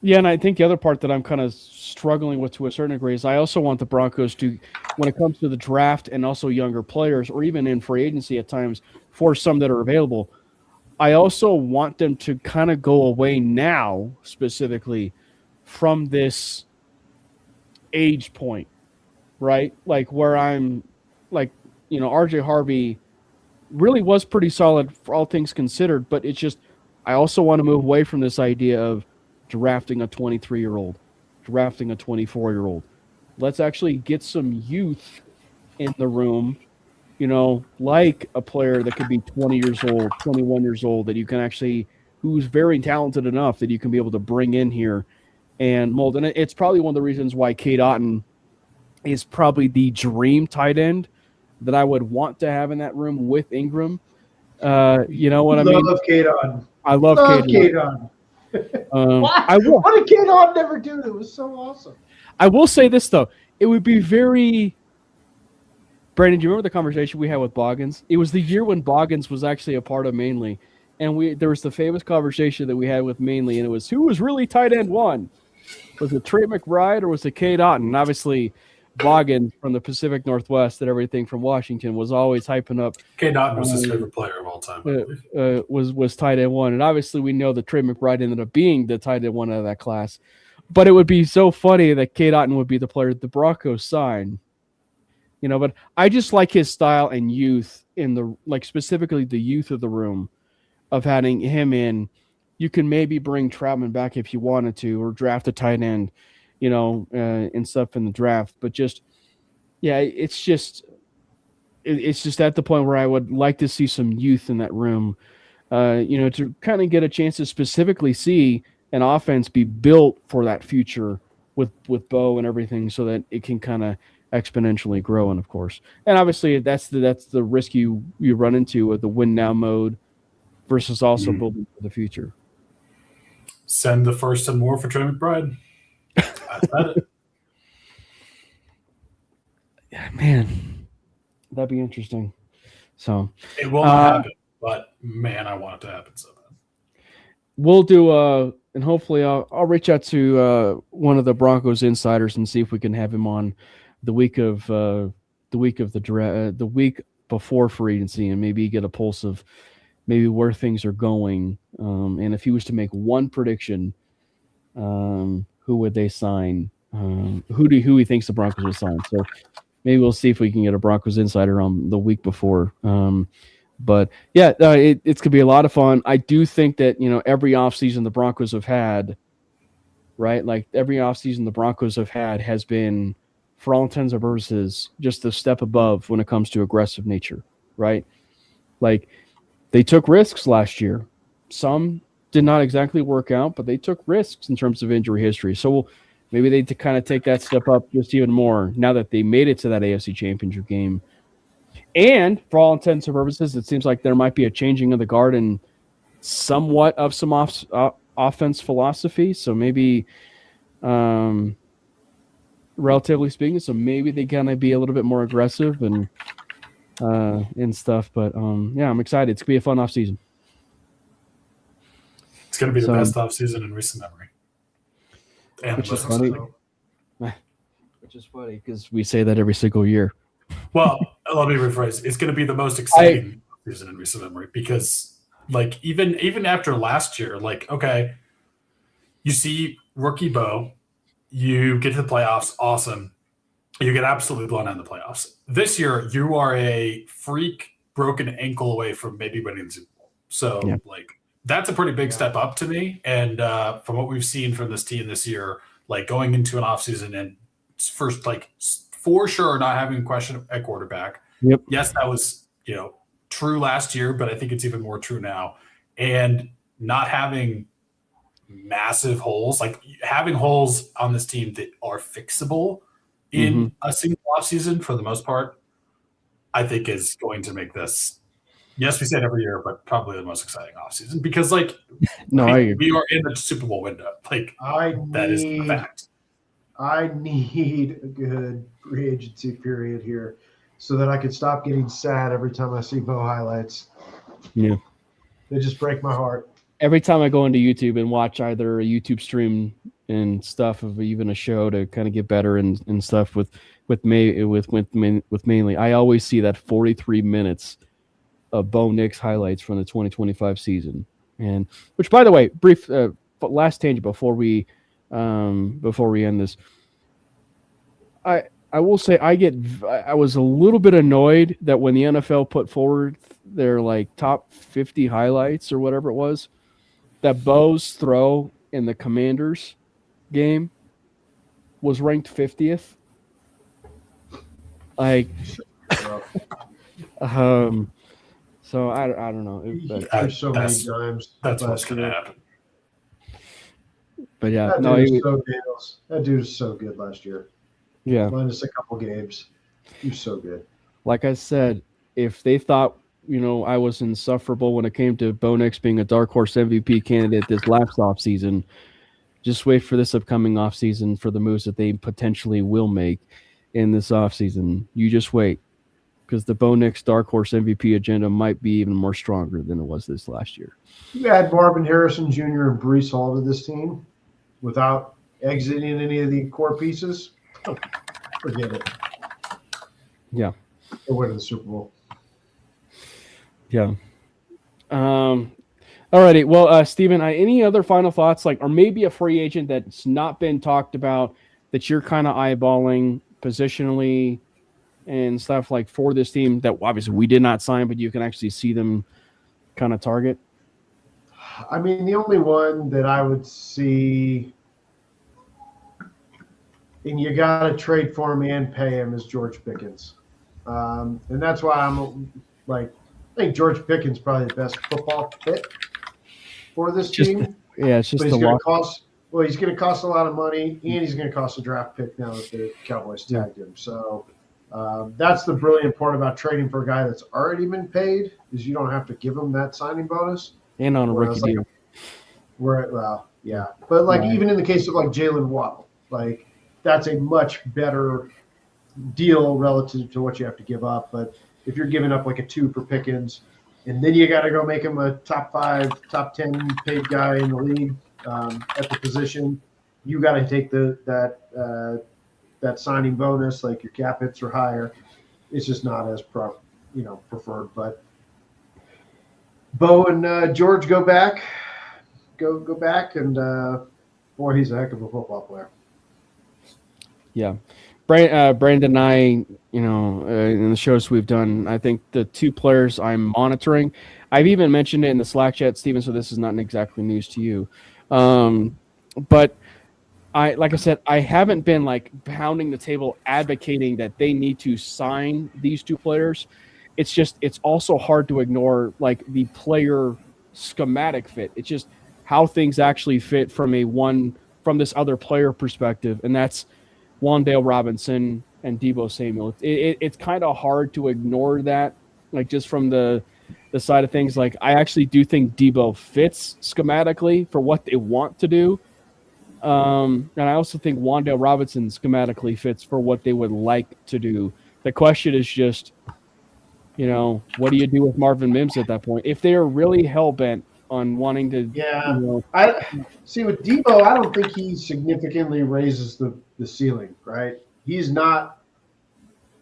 Yeah, and I think the other part that I'm kind of struggling with to a certain degree is I also want the Broncos to, when it comes to the draft and also younger players, or even in free agency at times, for some that are available. I also want them to kind of go away now, specifically from this age point, right? Like where I'm like, RJ Harvey really was pretty solid for all things considered, but it's just, I also want to move away from this idea of drafting a 23-year-old, drafting a 24-year-old. Let's actually get some youth in the room, like a player that could be 20 years old, 21 years old, that you can actually, who's very talented enough that you can be able to bring in here and mold. And it's probably one of the reasons why Cade Otton is probably the dream tight end that I would want to have in that room with Ingram. You know what I mean? Love Cade Otton. I love Cade Otton. What did Cade Otton never do? That was so awesome. I will say this, though. It would be very... Brandon, do you remember the conversation we had with Boggins? It was the year when Boggins was actually a part of Mainly. And there was the famous conversation that we had with Mainly, and it was, who was really tight end one? Was it Trey McBride or was it Cade Otton? And obviously, Boggins from the Pacific Northwest and everything from Washington was always hyping up. Cade Otton was his favorite player of all time. Was tight end one. And obviously, we know that Trey McBride ended up being the tight end one out of that class. But it would be so funny that Cade Otton would be the player that the Broncos sign. But I just like his style and youth specifically the youth of the room of having him in. You can maybe bring Troutman back if you wanted to, or draft a tight end, and stuff in the draft. But it's just at the point where I would like to see some youth in that room, to kind of get a chance to specifically see an offense be built for that future with Bo and everything, so that it can kind of exponentially grow. And of course, and obviously that's the risk you run into with the win now mode versus also building for the future. Send the first and more for Trey McBride. I said it. Yeah, man, that'd be interesting. So it will not happen, but man, I want it to happen so bad. We'll do and hopefully I'll reach out to one of the Broncos insiders and see if we can have him on the week of the week before free agency, and maybe get a pulse of maybe where things are going. And if he was to make one prediction, who would they sign? Who he thinks the Broncos will sign? So maybe we'll see if we can get a Broncos insider on the week before. But yeah, it's gonna be a lot of fun. I do think that every offseason the Broncos have had, right? Like every offseason the Broncos have had has been, for all intents and purposes, just a step above when it comes to aggressive nature, right? Like they took risks last year. Some did not exactly work out, but they took risks in terms of injury history. So maybe they kind of take that step up just even more now that they made it to that AFC Championship game. And for all intents and purposes, it seems like there might be a changing of the guard and somewhat of some offense philosophy. So maybe, relatively speaking, so maybe they kind of be a little bit more aggressive and stuff. But yeah, I'm excited. It's gonna be a fun offseason. It's gonna be the best offseason in recent memory. And which is funny. Which is funny because we say that every single year. Well, let me rephrase. It's going to be the most exciting season in recent memory because, like, even after last year, like, okay, you see rookie Bo, you get to the playoffs, awesome. You get absolutely blown out in the playoffs. This year, you are a freak broken ankle away from maybe winning the Super Bowl. So, like, that's a pretty big step up to me. And from what we've seen from this team this year, like going into an offseason and first, like, for sure not having a question at quarterback. Yep. Yes, that was, true last year, but I think it's even more true now. And not having massive holes, like having holes on this team that are fixable in a single offseason for the most part, I think is going to make this, yes, we say it every year, but probably the most exciting offseason because, like, we are in the Super Bowl window. Like, that is a fact. I need a good free agency period here so that I could stop getting sad every time I see Bo highlights. Yeah. They just break my heart. Every time I go into YouTube and watch either a YouTube stream and stuff of even a show to kind of get better and stuff with mainly, I always see that 43 minutes of Bo Nix highlights from the 2025 season. And which, by the way, brief last tangent before we end this. I will say I was a little bit annoyed that when the NFL put forward their like top 50 highlights or whatever it was, that Bo's throw in the Commanders game was ranked 50th. Like, so I don't know. There's so many times. That's what's going to happen. But yeah, that dude is so good last year. Yeah, minus a couple games. He's so good. Like I said, if they thought I was insufferable when it came to Bo Nix being a dark horse MVP candidate this last offseason, just wait for this upcoming offseason for the moves that they potentially will make in this offseason. You just wait, because the Bo Nix dark horse MVP agenda might be even more stronger than it was this last year. You add Marvin Harrison Jr. and Breece Hall to this team without exiting any of the core pieces, forget it. Yeah. They're winning the Super Bowl. Yeah. Alrighty. Well, Steven, any other final thoughts, or maybe a free agent that's not been talked about that you're kind of eyeballing positionally and stuff for this team that obviously we did not sign, but you can actually see them kind of target? I mean, the only one that I would see, and you got to trade for him and pay him, is George Pickens. And that's why I'm I think George Pickens is probably the best football fit for this team. Yeah, it's just he's going to cost a lot of money, and he's going to cost a draft pick now that the Cowboys tagged him. So that's the brilliant part about trading for a guy that's already been paid, is you don't have to give him that signing bonus. And on a rookie deal. Yeah. But even in the case of Jalen Waddle, that's a much better deal relative to what you have to give up. But if you're giving up a 2 for Pickens, and then you got to go make him a top 5, top 10 paid guy in the league at the position, you got to take that signing bonus, your cap hits are higher. It's just not as preferred. But Bo and George go back, and boy, he's a heck of a football player. Yeah. Brandon and I, in the shows we've done, I think the 2 players I'm monitoring, I've even mentioned it in the Slack chat, Steven, so this is not exactly news to you. But like I said, I haven't been pounding the table advocating that they need to sign these 2 players. It's also hard to ignore the player schematic fit. It's just how things actually fit from this other player perspective, and that's Wan'Dale Robinson and Deebo Samuel. It's kind of hard to ignore that, just from the side of things. I actually do think Deebo fits schematically for what they want to do. And I also think Wan'Dale Robinson schematically fits for what they would like to do. The question is just, what do you do with Marvin Mims at that point? If they are really hell-bent on wanting to... Yeah. I see, with Deebo, I don't think he significantly raises the ceiling, right? He is not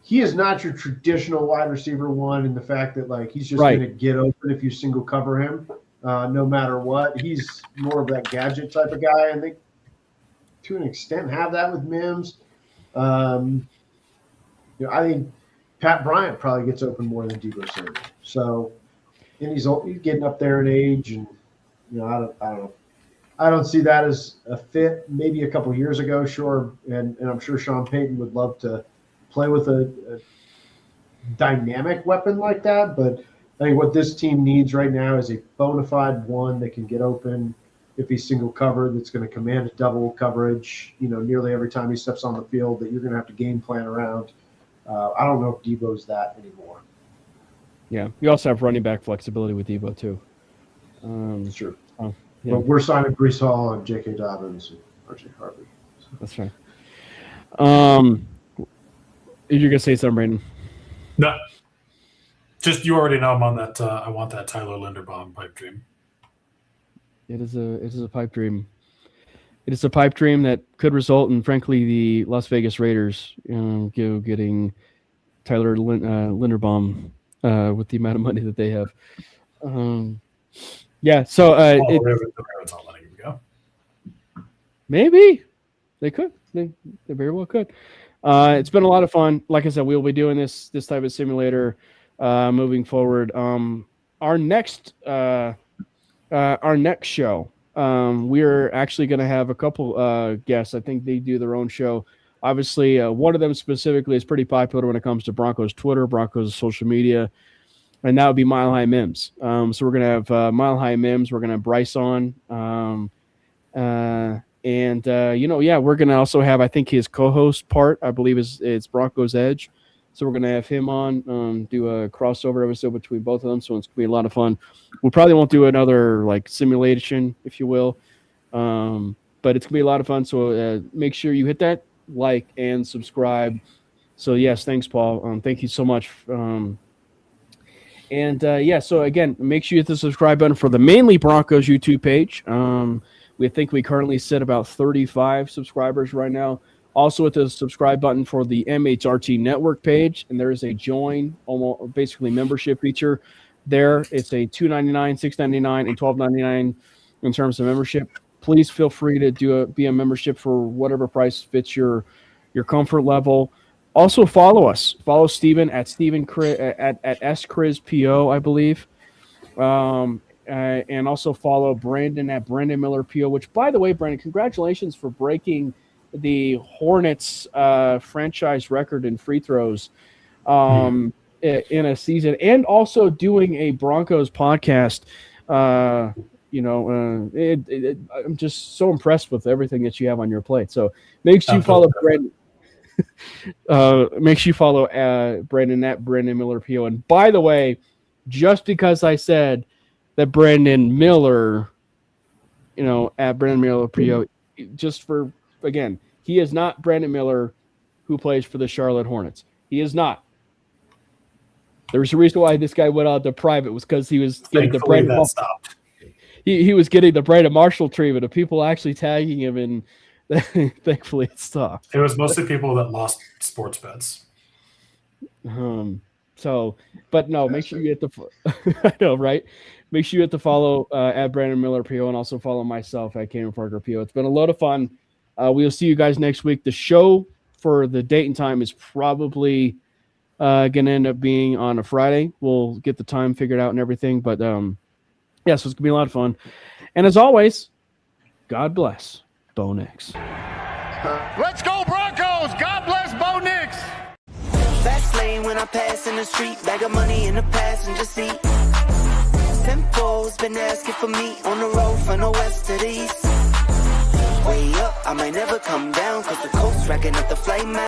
your traditional wide receiver 1 in the fact that, he's just going to get open if you single cover him, no matter what. He's more of that gadget type of guy, and they, to an extent, have that with Mims. I think Pat Bryant probably gets open more than Deebo Samuel. So, and he's getting up there in age, and I don't know. I don't see that as a fit. Maybe a couple of years ago, sure, and I'm sure Sean Payton would love to play with a dynamic weapon like that. But I think what this team needs right now is a bona fide one that can get open if he's single covered, that's going to command a double coverage, nearly every time he steps on the field, that you're going to have to game plan around. I don't know if Deebo's that anymore. Yeah, you also have running back flexibility with Deebo too. Sure. Yeah. But we're signing Breece Hall and J.K. Dobbins and R.J. Harvey. So. That's right. You're going to say something, Brandon? No. Just, you already know I'm on that. I want that Tyler Linderbaum pipe dream. It is a pipe dream. It is a pipe dream that could result in, frankly, the Las Vegas Raiders getting Tyler Linderbaum with the amount of money that they have. Yeah, so the Ravens aren't letting him go. Maybe they could. They very well could. It's been a lot of fun. Like I said, we'll be doing this type of simulator moving forward. Our next show, we're actually going to have a couple guests. I think they do their own show. Obviously, one of them specifically is pretty popular when it comes to Broncos Twitter, Broncos social media, and that would be Mile High Mims. So we're going to have Mile High Mims. We're going to have Bryce on. We're going to also have, I think, his co-host part, I believe, is Broncos Edge. So we're going to have him on, do a crossover episode between both of them. So it's going to be a lot of fun. We probably won't do another simulation, if you will. But it's going to be a lot of fun. So make sure you hit that like and subscribe. So yes, thanks, Paul. Thank you so much. So again, make sure you hit the subscribe button for the Mainly Broncos YouTube page. We think we currently sit about 35 subscribers right now. Also with the subscribe button for the MHRT Network page, and there is a join, almost basically membership feature there. It's a $2.99, $6.99, and $12.99 in terms of membership. Please feel free to be a membership for whatever price fits your comfort level. Also follow us. Follow Steven at SKrizPO, I believe. And also follow Brandon at Brandon Miller PO, which, by the way, Brandon, congratulations for breaking the Hornets franchise record in free throws in a season, and also doing a Broncos podcast. I'm just so impressed with everything that you have on your plate. So make sure you follow Brandon. Make sure you follow Brandon at Brandon Miller PO. And by the way, just because I said that Brandon Miller, at Brandon Miller PO, just for, again, he is not Brandon Miller who plays for the Charlotte Hornets. He is not. There was a reason why this guy went out to private, was because he was getting the Brandon he was getting the Brandon Marshall treatment of people actually tagging him, and thankfully it stopped. It was mostly people that lost sports bets. But no, make sure you hit the I know, right? Make sure you hit the follow at Brandon Miller PO, and also follow myself at Cameron Parker PO. It's been a lot of fun. We'll see you guys next week. The show for the date and time is probably going to end up being on a Friday. We'll get the time figured out and everything. But, so it's going to be a lot of fun. And as always, God bless Bo Nix. Let's go Broncos! God bless Bo Nix! Fast lane when I pass in the street. Bag of money in the passenger seat. Tempo's been asking for me on the road from the west to the east. Way up, I might never come down, cause the coast's racking up the flame.